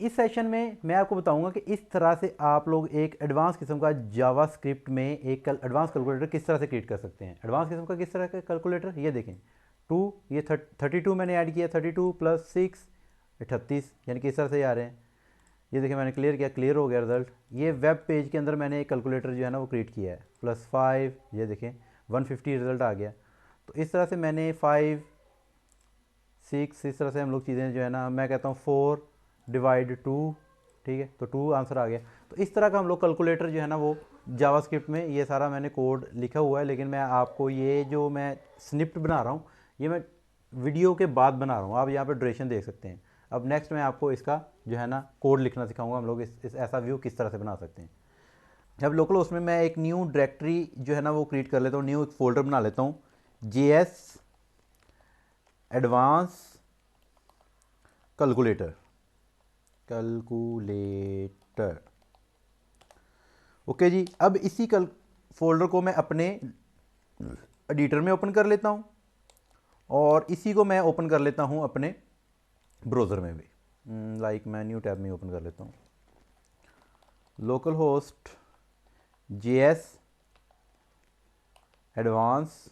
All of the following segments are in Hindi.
इस सेशन में मैं आपको बताऊंगा कि इस तरह से आप लोग एक एडवांस किस्म का जावास्क्रिप्ट में एक एडवांस कैलकुलेटर किस तरह से क्रिएट कर सकते हैं। एडवांस किस्म का किस तरह का कैलकुलेटर, ये देखें ये 32 मैंने ऐड किया, 32 + 6 38, यानी कि इस तरह से आ रहे हैं। ये देखिए मैंने क्लियर किया, क्लियर हो गया रिजल्ट। ये वेब पेज के अंदर मैंने एक कैलकुलेटर जो है ना वो क्रिएट किया है, +5, ये देखें 150 रिजल्ट आ गया। तो इस तरह से मैंने 5 6 इस तरह से हम लोग चीज़ें जो है ना, मैं कहता हूँ 4/2, ठीक है, तो 2 आंसर आ गया। तो इस तरह का हम लोग कैलकुलेटर जो है ना वो जावास्क्रिप्ट में ये सारा मैंने कोड लिखा हुआ है, लेकिन मैं आपको ये जो मैं स्निप्ट बना रहा हूँ ये मैं वीडियो के बाद बना रहा हूँ। आप यहाँ पर ड्यूरेशन देख सकते हैं। अब नेक्स्ट मैं आपको इसका जो है ना कोड लिखना सिखाऊंगा, हम लोग इस ऐसा व्यू किस तरह से बना सकते हैं। अब लोकल उसमें मैं एक न्यू डायरेक्टरी जो है ना वो क्रिएट कर लेता हूँ, न्यू एक फोल्डर बना लेता हूँ, JS एडवांस कैलकुलेटर। ओके जी। अब इसी कल फोल्डर को मैं अपने एडिटर में ओपन कर लेता हूँ और इसी को मैं ओपन कर लेता हूँ अपने ब्राउज़र में भी। लाइक मैं न्यू टैब में ओपन कर लेता हूँ, local host JS advance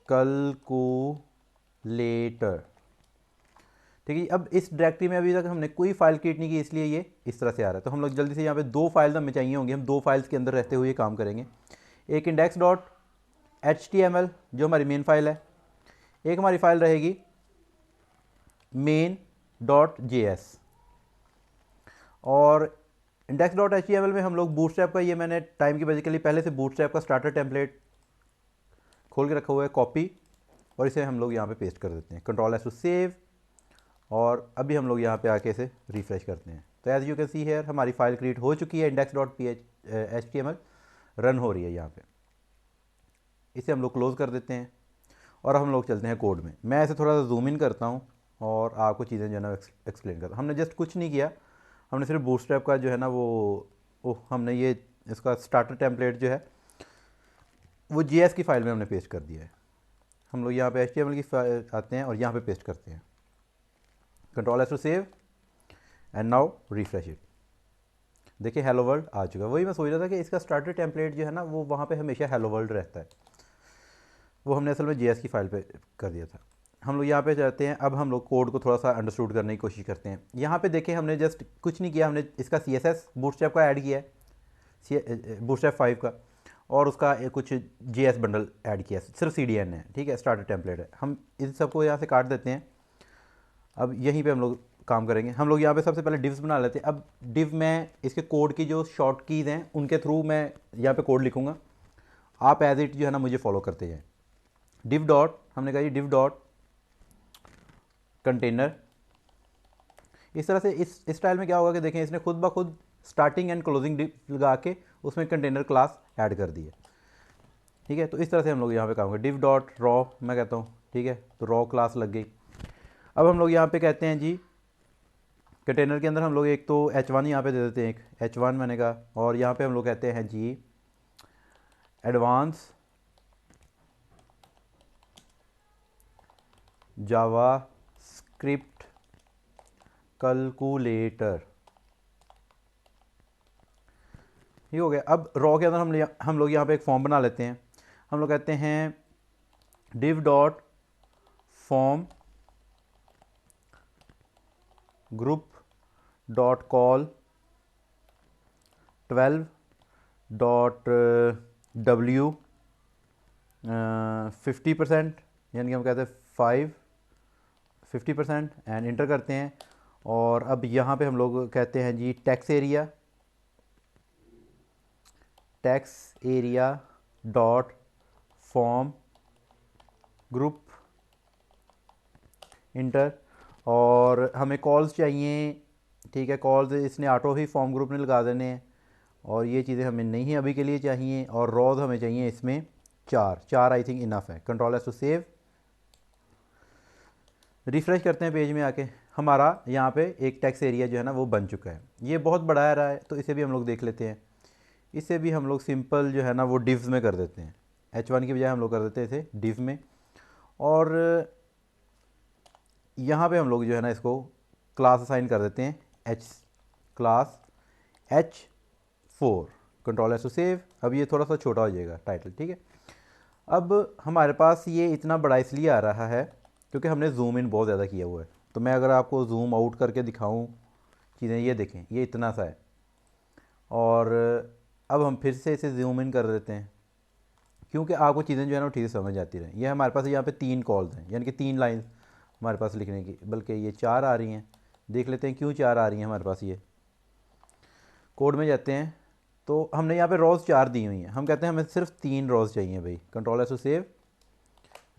calculator, ठीक है। अब इस डायरेक्टरी में अभी तक हमने कोई फाइल क्रिएट नहीं की, इसलिए ये इस तरह से आ रहा है। तो हम लोग जल्दी से यहाँ पे 2 फाइल्स हमें चाहिए होंगी, हम 2 फाइल्स के अंदर रहते हुए काम करेंगे। एक index.html जो हमारी मेन फाइल है, एक हमारी फाइल रहेगी main.js। और index.html में हम लोग बूटस्ट्रैप का, ये मैंने टाइम की वजह के लिए पहले से बूटस्ट्रैप का स्टार्टर टेम्पलेट खोल के रखा हुआ है, कॉपी, और इसे हम लोग यहाँ पे पेस्ट कर देते हैं। Ctrl+S टू सेव, और अभी हम लोग यहाँ पे आके इसे रिफ्रेश करते हैं। तो as you can see here हमारी फाइल क्रिएट हो चुकी है, index.html रन हो रही है यहाँ पे। इसे हम लोग क्लोज कर देते हैं और हम लोग चलते हैं कोड में। मैं ऐसे थोड़ा सा जूम इन करता हूँ और आपको चीज़ें जो है ना एक्सप्लेन करता हूँ। हमने जस्ट कुछ नहीं किया, हमने सिर्फ बूटस्ट्रैप का जो है ना हमने ये इसका स्टार्टर टेम्पलेट जो है वो JS की फाइल में हमने पेस्ट कर दिया है। हम लोग यहाँ पे HTML की फाइल आते हैं और यहाँ पे पेस्ट करते हैं। Ctrl+S to save and now refresh it. देखिए हेलो वर्ल्ड आ चुका है। वही मैं सोच रहा था कि इसका स्टार्टर टेम्पलेट जो है ना वो वहाँ पे हमेशा हेलो वर्ल्ड रहता है, वो हमने असल में JS की फाइल पे कर दिया था। हम लोग यहाँ पे जाते हैं, अब हम लोग कोड को थोड़ा सा अंडरस्टूड करने की कोशिश करते हैं। यहाँ पे देखें हमने जस्ट कुछ नहीं किया, हमने इसका CSS बूटस्ट्रैप का ऐड किया है, बूटस्ट्रैप 5 का, और उसका कुछ JS बंडल ऐड किया है, सिर्फ CDN है, ठीक है, स्टार्टर टेम्पलेट है। हम इन सबको यहाँ से काट देते हैं। अब यहीं पे हम लोग काम करेंगे। हम लोग यहाँ पे सबसे पहले डिव्स बना लेते हैं। अब डिव में इसके कोड की जो शॉर्ट कीज़ हैं उनके थ्रू मैं यहाँ पे कोड लिखूँगा, आप एज इट जो है ना मुझे फॉलो करते जाएँ। डिव डॉट, हमने कहा जी डिव डॉट कंटेनर। इस तरह से इस स्टाइल में क्या होगा कि देखें इसने खुद ब खुद स्टार्टिंग एंड क्लोजिंग डिव लगा के उसमें कंटेनर क्लास ऐड कर दी है, ठीक है। तो इस तरह से हम लोग यहाँ पे काम करें। डिव डॉट रॉ मैं कहता हूँ, ठीक है, तो रॉ क्लास लग गई। अब हम लोग यहाँ पे कहते हैं जी कंटेनर के अंदर हम लोग एक तो H1 यहाँ पे दे देते हैं, एक H1 मैंने कहा, और यहाँ पे हम लोग कहते हैं जी एडवांस जावास्क्रिप्ट कैलकुलेटर, ये हो गया। अब रॉ के अंदर हम लोग यहाँ पे एक फॉर्म बना लेते हैं। हम लोग कहते हैं div dot form group dot call 12.w 50%, यानी कि हम कहते हैं 50% एंड इंटर करते हैं। और अब यहाँ पे हम लोग कहते हैं जी text area dot form group enter, और हमें कॉल्स चाहिए, ठीक है, कॉल्स इसने ऑटो ही फॉर्म ग्रुप ने लगा देने हैं, और ये चीज़ें हमें नहीं अभी के लिए चाहिए। और रॉज हमें चाहिए इसमें 4 आई थिंक इनफ है। Ctrl+S टू सेव, रिफ़्रेश करते हैं पेज में आके, हमारा यहाँ पे एक टेक्स्ट एरिया जो है ना वो बन चुका है। ये बहुत बड़ा आ रहा है तो इसे भी हम लोग देख लेते हैं। इसे भी हम लोग सिंपल जो है ना वो डिव्स में कर देते हैं, H1 की बजाय हम लोग कर देते हैं इसे डिव में। और यहाँ पे हम लोग जो है ना इसको क्लास असाइन कर देते हैं H class H4, control S to save. अब ये थोड़ा सा छोटा हो जाएगा टाइटल, ठीक है। अब हमारे पास ये इतना बड़ा इसलिए आ रहा है क्योंकि हमने जूम इन बहुत ज़्यादा किया हुआ है। तो मैं अगर आपको जूम आउट करके दिखाऊं चीज़ें, ये देखें ये इतना सा है, और अब हम फिर से इसे जूम इन कर देते हैं क्योंकि आपको चीज़ें जो है ना ठीक से समझ आती रहें। ये हमारे पास यहाँ पे 3 कॉल्स हैं, यानी कि 3 लाइन हमारे पास लिखने की, बल्कि ये 4 आ रही हैं। देख लेते हैं क्यों 4 आ रही हैं हमारे पास। ये कोड में जाते हैं तो हमने यहाँ पे रोज़ 4 दी हुई हैं, हम कहते हैं हमें सिर्फ 3 रोज़ चाहिए भाई। Control S to save,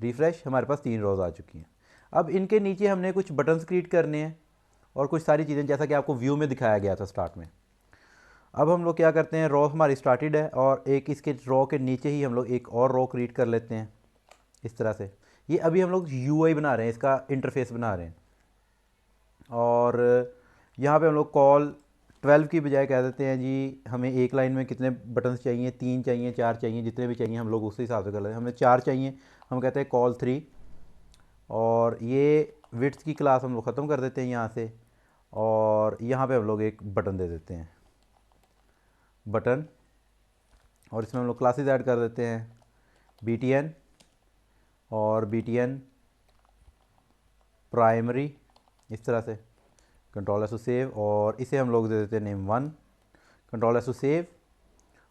refresh, हमारे पास 3 रोज़ आ चुकी हैं। अब इनके नीचे हमने कुछ बटन्स क्रिएट करने हैं और कुछ सारी चीज़ें, जैसा कि आपको व्यू में दिखाया गया था स्टार्ट में। अब हम लोग क्या करते हैं, रो हमारी स्टार्टेड है और एक इसके रो के नीचे ही हम लोग एक और रो क्रिएट कर लेते हैं इस तरह से। ये अभी हम लोग यूआई बना रहे हैं, इसका इंटरफेस बना रहे हैं। और यहाँ पे हम लोग कॉल 12 की बजाय कह देते हैं जी हमें एक लाइन में कितने बटन्स चाहिए, 3 चाहिए, 4 चाहिए, जितने भी चाहिए हम लोग उसी हिसाब से कर लेते हैं। हमें 4 चाहिए, हम कहते हैं कॉल 3, और ये विड्थ की क्लास हम लोग ख़त्म कर देते हैं यहाँ से, और यहाँ पे हम लोग एक बटन दे देते हैं बटन, और इसमें हम लोग क्लासेस ऐड कर देते हैं BTN और BTN प्राइमरी, इस तरह से। कंट्रोल एस टू सेव, और इसे हम लोग दे देते हैं name 1, control S to save.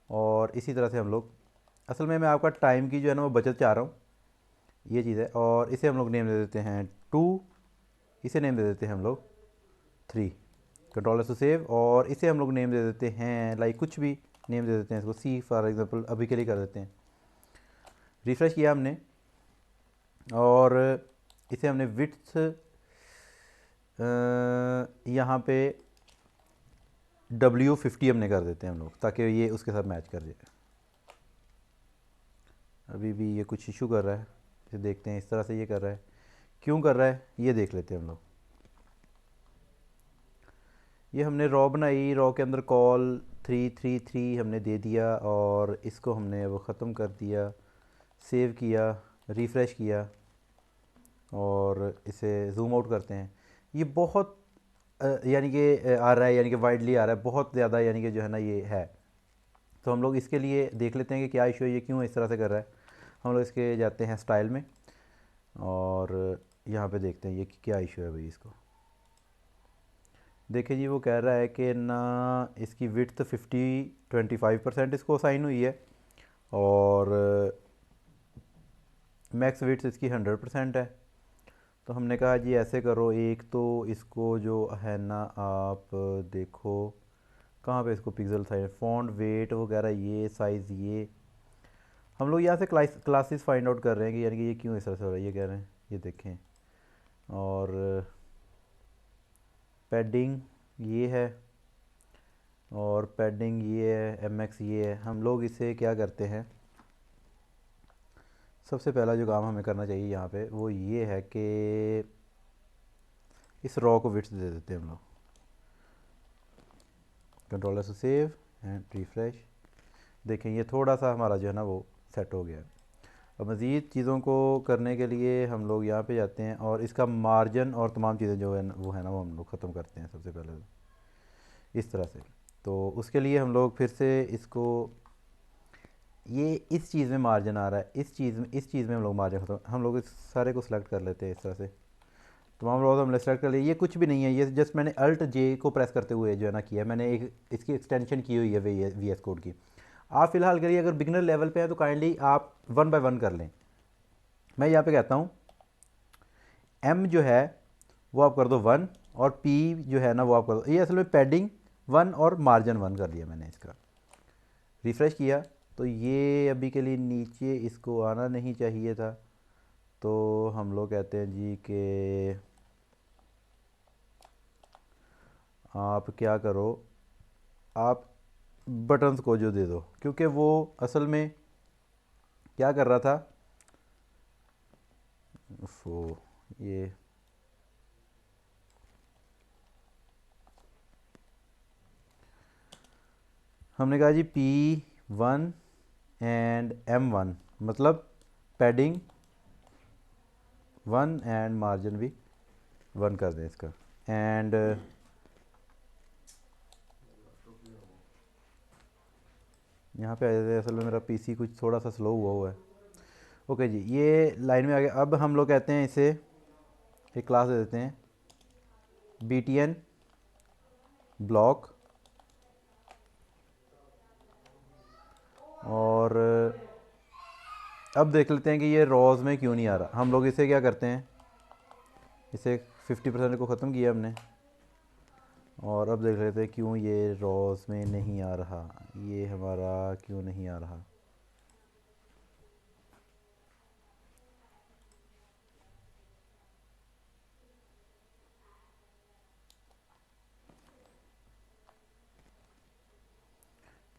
और इसी तरह से हम लोग, असल में मैं आपका टाइम की जो है ना वो बचत चाह रहा हूँ, ये चीज़ है। और इसे हम लोग नेम दे देते हैं 2, इसे नेम दे देते हैं हम लोग 3, कंट्रोल एस टू सेव। और इसे हम लोग नेम दे देते हैं लाइक कुछ भी नेम दे देते हैं इसको, C फॉर एग्जांपल अभी के लिए कर देते हैं। रिफ्रेश किया हमने और इसे हमने विड्थ यहाँ पे W50 हमने कर देते हैं हम लोग, ताकि ये उसके साथ मैच कर जाए। अभी भी ये कुछ इशू कर रहा है, इसे देखते हैं। इस तरह से ये कर रहा है, क्यों कर रहा है ये देख लेते हैं हम लोग। ये हमने रॉ बनाई, रॉ के अंदर कॉल 333 हमने दे दिया, और इसको हमने वो ख़त्म कर दिया, सेव किया, रिफ़्रेश किया, और इसे जूम आउट करते हैं। ये बहुत यानी कि आ रहा है, यानी कि वाइडली आ रहा है बहुत ज़्यादा, यानी कि जो है ना ये है। तो हम लोग इसके लिए देख लेते हैं कि क्या इशू है, ये क्यों इस तरह से कर रहा है। हम लोग इसके जाते हैं स्टाइल में, और यहाँ पे देखते हैं ये क्या इशू है भाई। इसको देखिए जी, वो कह रहा है कि ना इसकी विड्थ 25% इसको असाइन हुई है, और मैक्स विड्थ इसकी 100% है। तो हमने कहा जी ऐसे करो, एक तो इसको जो है ना आप देखो कहाँ पे इसको पिक्सल साइज, फॉन्ट वेट वगैरह, ये साइज़, ये हम लोग यहाँ से क्लासेस फाइंड आउट कर रहे हैं कि यानी कि ये क्यों इस तरह से हो रहा है, ये कह रहे हैं, ये देखें। और पैडिंग ये है, और पैडिंग ये है, MX ये है। हम लोग इसे क्या करते हैं, सबसे पहला जो काम हमें करना चाहिए यहाँ पे वो ये है कि इस रॉ को विड्थ दे देते हैं हम लोग। Control S save and refresh. देखें ये थोड़ा सा हमारा जो है ना वो सेट हो गया। अब मज़ीद चीज़ों को करने के लिए हम लोग यहाँ पे जाते हैं, और इसका मार्जिन और तमाम चीज़ें जो है वो है ना वो हम लोग ख़त्म करते हैं सबसे पहले इस तरह से। तो उसके लिए हम लोग फिर से इसको, ये इस चीज़ में मार्जिन आ रहा है, इस चीज़ में हम लोग मार्जिन ख़त्म, हम लोग इस सारे को सिलेक्ट कर लेते हैं इस तरह से। तमाम रोज़ हमने सेलेक्ट कर लिए। ये कुछ भी नहीं है, ये जस्ट मैंने Alt J को प्रेस करते हुए जो है ना किया, मैंने एक इसकी एक्सटेंशन की हुई है VS कोड की। आप फ़िलहाल करिए, अगर बिगनर लेवल पे हैं तो काइंडली आप 1 बाय 1 कर लें। मैं यहाँ पे कहता हूँ M जो है वो आप कर दो 1, और P जो है ना वो आप कर दो, ये असल में पैडिंग 1 और मार्जिन 1 कर दिया मैंने इसका। रिफ़्रेश किया तो ये अभी के लिए नीचे इसको आना नहीं चाहिए था, तो हम लोग कहते हैं जी कि आप क्या करो, आप बटन्स को जो दे दो, क्योंकि वो असल में क्या कर रहा था, वो ये हमने कहा जी P1 एंड M1, मतलब पैडिंग 1 एंड मार्जिन भी 1 कर दें इसका। एंड यहाँ पे आ जाते हैं। असल में मेरा पीसी कुछ थोड़ा सा स्लो हुआ है। ओके जी, ये लाइन में आ गया। अब हम लोग कहते हैं इसे एक क्लास दे देते हैं btn ब्लॉक, और अब देख लेते हैं कि ये रोज़ में क्यों नहीं आ रहा। हम लोग इसे क्या करते हैं, इसे 50% को ख़त्म किया हमने, और अब देख लेते हैं क्यों ये रोज़ में नहीं आ रहा, ये हमारा क्यों नहीं आ रहा।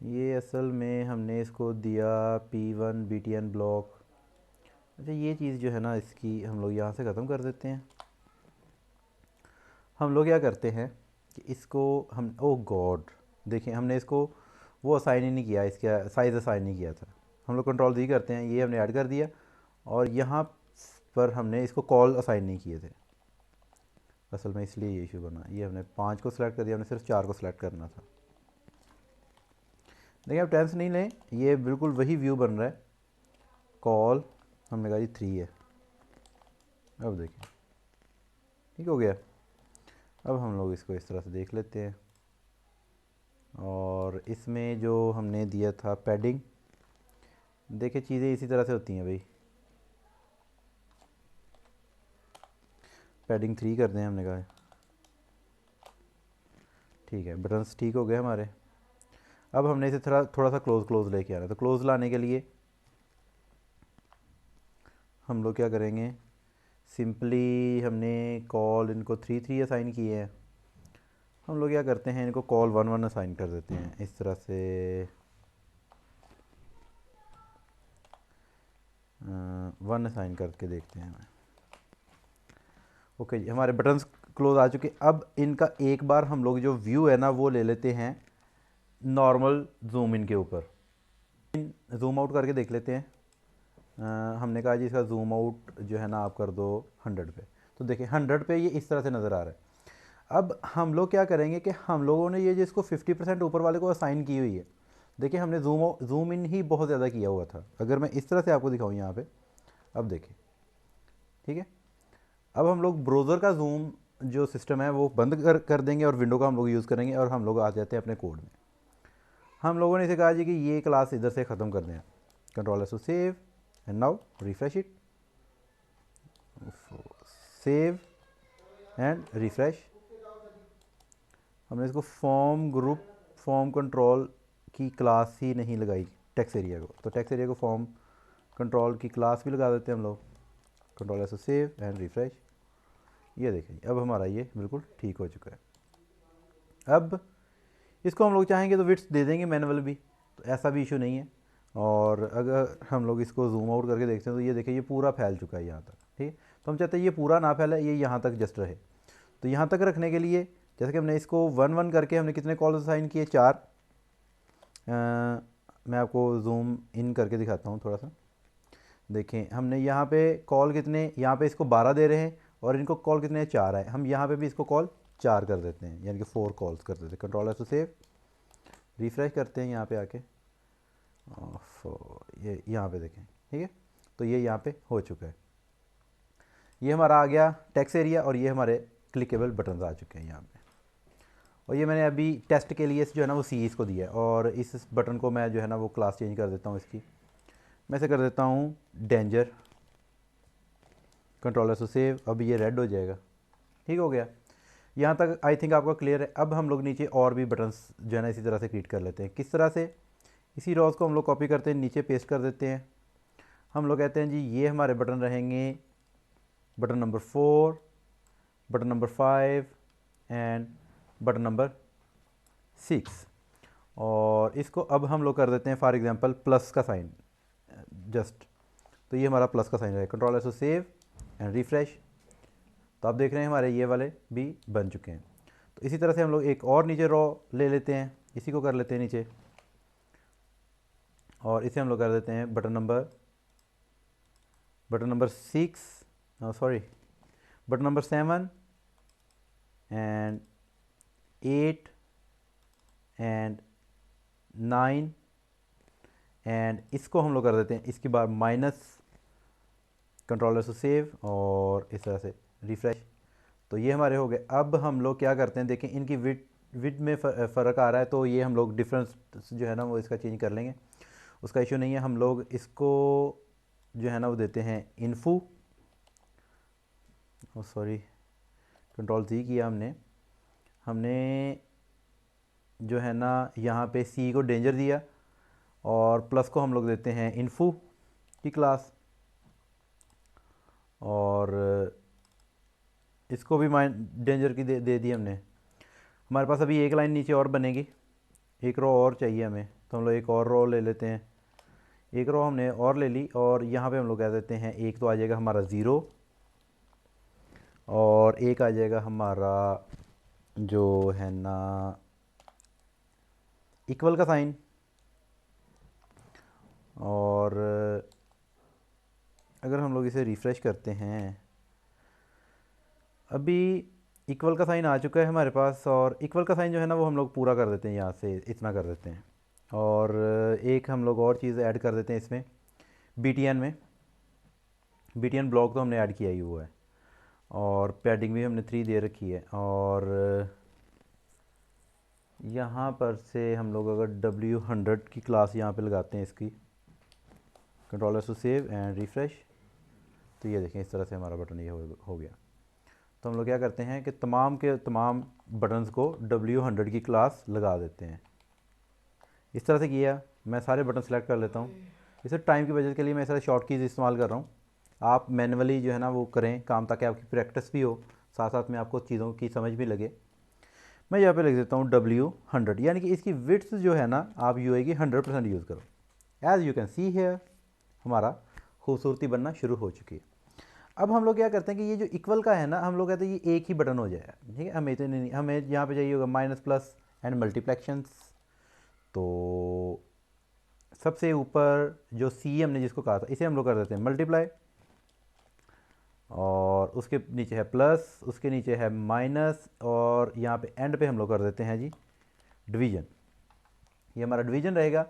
ये असल में हमने इसको दिया p1 btn ब्लॉक। अच्छा, ये चीज़ जो है ना, इसकी हम लोग यहाँ से ख़त्म कर देते हैं। हम लोग क्या करते हैं कि इसको हम, ओ गॉड, देखिए हमने इसको वो असाइन ही नहीं किया, इसका साइज़ असाइन नहीं किया था। हम लोग कंट्रोल दी करते हैं, ये हमने ऐड कर दिया, और यहाँ पर हमने इसको कॉल असाइन नहीं किए थे असल में, इसलिए ये इशू बना। ये हमने 5 को सिलेक्ट कर दिया, हमने सिर्फ 4 को सिलेक्ट करना था। देखिए अब टेंशन नहीं लें, ये बिल्कुल वही व्यू बन रहा है। कॉल हमने कहा जी 3 है। अब देखिए ठीक हो गया। अब हम लोग इसको इस तरह से देख लेते हैं, और इसमें जो हमने दिया था पैडिंग, देखिए चीज़ें इसी तरह से होती हैं भाई। पैडिंग 3 कर दें हमने कहा, ठीक है। बटन्स ठीक हो गए हमारे। अब हमने इसे थोड़ा थोड़ा सा क्लोज लेके आना है। तो क्लोज लाने के लिए हम लोग क्या करेंगे, सिंपली हमने कॉल इनको 3 असाइन किए हैं। हम लोग क्या करते हैं, इनको कॉल 1 असाइन कर देते हैं इस तरह से। 1 असाइन करके देखते हैं हमें। ओके जी, हमारे बटन्स क्लोज आ चुके। अब इनका एक बार हम लोग जो व्यू है ना, वो ले लेते हैं नॉर्मल जूम इन के ऊपर। जूम आउट करके देख लेते हैं। हमने कहा जी इसका जूम आउट जो है ना आप कर दो 100 पे। तो देखिए 100 पे ये इस तरह से नज़र आ रहा है। अब हम लोग क्या करेंगे कि हम लोगों ने ये जिसको 50% ऊपर वाले को असाइन की हुई है, देखिए हमने जूम इन ही बहुत ज़्यादा किया हुआ था। अगर मैं इस तरह से आपको दिखाऊँ यहाँ पे, अब देखिए ठीक है। अब हम लोग ब्राउज़र का जूम जो सिस्टम है वो बंद कर देंगे, और विंडो का हम लोग यूज़ करेंगे, और हम लोग आ जाते हैं अपने कोड में। हम लोगों ने इसे कहा जी कि ये क्लास इधर से ख़त्म कर दें। Control S to save, and now refresh it, save and refresh. हमने इसको फॉर्म ग्रुप फॉर्म कंट्रोल की क्लास ही नहीं लगाई टेक्स्ट एरिया को, तो टेक्स्ट एरिया को फॉर्म कंट्रोल की क्लास भी लगा देते हैं हम लोग। Control S save and refresh. ये देखें अब हमारा ये बिल्कुल ठीक हो चुका है। अब इसको हम लोग चाहेंगे तो विड्थ दे देंगे मैनुअल भी, तो ऐसा भी इशू नहीं है। और अगर हम लोग इसको जूम आउट करके देखते हैं तो ये देखिए ये पूरा फैल चुका है यहाँ तक, ठीक है। तो हम चाहते हैं ये पूरा ना फैले, ये यहाँ तक जस्ट रहे। तो यहाँ तक रखने के लिए जैसे कि हमने इसको 1 करके हमने कितने कॉल असाइन किए, 4। मैं आपको जूम इन करके दिखाता हूँ थोड़ा सा। देखें हमने यहाँ पे कॉल कितने, यहाँ पे इसको 12 दे रहे हैं, और इनको कॉल कितने 4 है। हम यहाँ पे भी इसको कॉल 4 कर देते हैं, यानी कि 4 कॉल्स कर देते हैं। Control S to save, refresh करते हैं यहाँ पे आके, ये यहाँ पे देखें ठीक है। तो ये यहाँ पे हो चुका है। ये हमारा आ गया टेक्स्ट एरिया, और ये हमारे क्लिकेबल बटन आ चुके हैं यहाँ पे। और ये मैंने अभी टेस्ट के लिए जो है ना वो सी इसको दिया है, और इस बटन को मैं जो है ना वो क्लास चेंज कर देता हूँ इसकी। मैं इसे कर देता हूँ danger. Control S to save, अब ये रेड हो जाएगा। ठीक हो गया। यहाँ तक आई थिंक आपका क्लियर है। अब हम लोग नीचे और भी बटन्स जो है ना इसी तरह से क्रिएट कर लेते हैं। किस तरह से, इसी रोज़ को हम लोग कॉपी करते हैं, नीचे पेस्ट कर देते हैं। हम लोग कहते हैं जी ये हमारे बटन रहेंगे button number 4, button number 5 and button number 6। और इसको अब हम लोग कर देते हैं फॉर एग्जांपल प्लस का साइन, जस्ट। तो ये हमारा प्लस का साइन है। Control S to save and refresh. तो आप देख रहे हैं हमारे ये वाले भी बन चुके हैं। तो इसी तरह से हम लोग एक और नीचे रॉ ले लेते हैं, इसी को कर लेते हैं नीचे, और इसे हम लोग कर देते हैं button number 6, sorry button number 7 and 8 and 9 and इसको हम लोग कर देते हैं इसके बाद माइनस, कंट्रोलर से सेव और इस तरह से रिफ़्रेश। तो ये हमारे हो गए। अब हम लोग क्या करते हैं, देखें इनकी विड में फ़र्क आ रहा है, तो ये हम लोग डिफरेंस जो है ना वो इसका चेंज कर लेंगे, उसका इशू नहीं है। हम लोग इसको जो है ना वो देते हैं इन्फो, सॉरी कंट्रोल Z किया हमने जो है ना यहाँ पे C को डेंजर दिया और प्लस को हम लोग देते हैं इन्फो की क्लास, और इसको भी डेंजर की दे दी हमने। हमारे पास अभी एक लाइन नीचे और बनेगी, एक रो और चाहिए हमें, तो हम लोग एक और रो ले लेते हैं। एक रो हमने और ले ली और यहाँ पे हम लोग कह देते हैं एक तो आ जाएगा हमारा 0 और एक आ जाएगा हमारा जो है ना इक्वल का साइन, और अगर हम लोग इसे रिफ़्रेश करते हैं अभी इक्वल का साइन आ चुका है हमारे पास, और इक्वल का साइन जो है ना वो हम लोग पूरा कर देते हैं, यहाँ से इतना कर देते हैं। और एक हम लोग और चीज़ ऐड कर देते हैं इसमें BTN में, BTN ब्लॉक तो हमने ऐड किया ही हुआ है, और पैडिंग भी हमने 3 दे रखी है। और यहाँ पर से हम लोग अगर W100 की क्लास यहाँ पे लगाते हैं इसकी, control S to save and refresh, तो ये देखें इस तरह से हमारा बटन ये हो गया। तो हम लोग क्या करते हैं कि तमाम के तमाम बटन्स को W100 की क्लास लगा देते हैं। इस तरह से किया, मैं सारे बटन सेलेक्ट कर लेता हूँ। इसे टाइम की वजह के लिए मैं सारे शॉर्ट कीज़ इस्तेमाल कर रहा हूँ, आप मैनुअली जो है ना वो करें काम, ताकि आपकी प्रैक्टिस भी हो, साथ साथ में आपको चीज़ों की समझ भी लगे। मैं यहाँ पे लिख देता हूँ W100, यानी कि इसकी विड्थ जो है ना आप UI की 100% यूज़ करो। As you can see here हमारा खूबसूरती बनना शुरू हो चुकी है। अब हम लोग क्या करते हैं कि ये जो इक्वल का है ना, हम लोग कहते हैं ये एक ही बटन हो जाए, ठीक है, हमें इतने नहीं, हमें यहाँ पे चाहिए होगा माइनस प्लस एंड मल्टीप्लेक्शंस। तो सबसे ऊपर जो C हमने जिसको कहा था इसे हम लोग कर देते हैं मल्टीप्लाई, और उसके नीचे है प्लस, उसके नीचे है माइनस, और यहाँ पे एंड पे हम लोग कर देते हैं जी डिवीज़न। ये हमारा डिवीज़न रहेगा,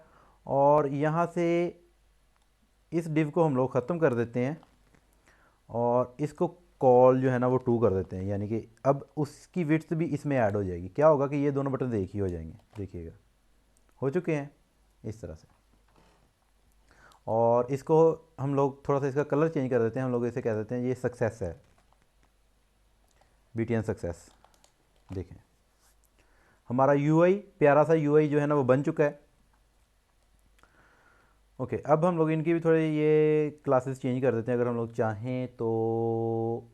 और यहाँ से इस डिव को हम लोग ख़त्म कर देते हैं और इसको कॉल जो है ना वो 2 कर देते हैं, यानी कि अब उसकी विड्थ भी इसमें ऐड हो जाएगी। क्या होगा कि ये दोनों बटन एक ही हो जाएंगे, देखिएगा हो चुके हैं इस तरह से। और इसको हम लोग थोड़ा सा इसका कलर चेंज कर देते हैं, हम लोग इसे कह देते हैं ये सक्सेस है, BTN सक्सेस। देखें हमारा UI, प्यारा सा UI जो है ना वो बन चुका है। ओके, अब हम लोग इनकी भी थोड़ी ये क्लासेस चेंज कर देते हैं, अगर हम लोग चाहें तो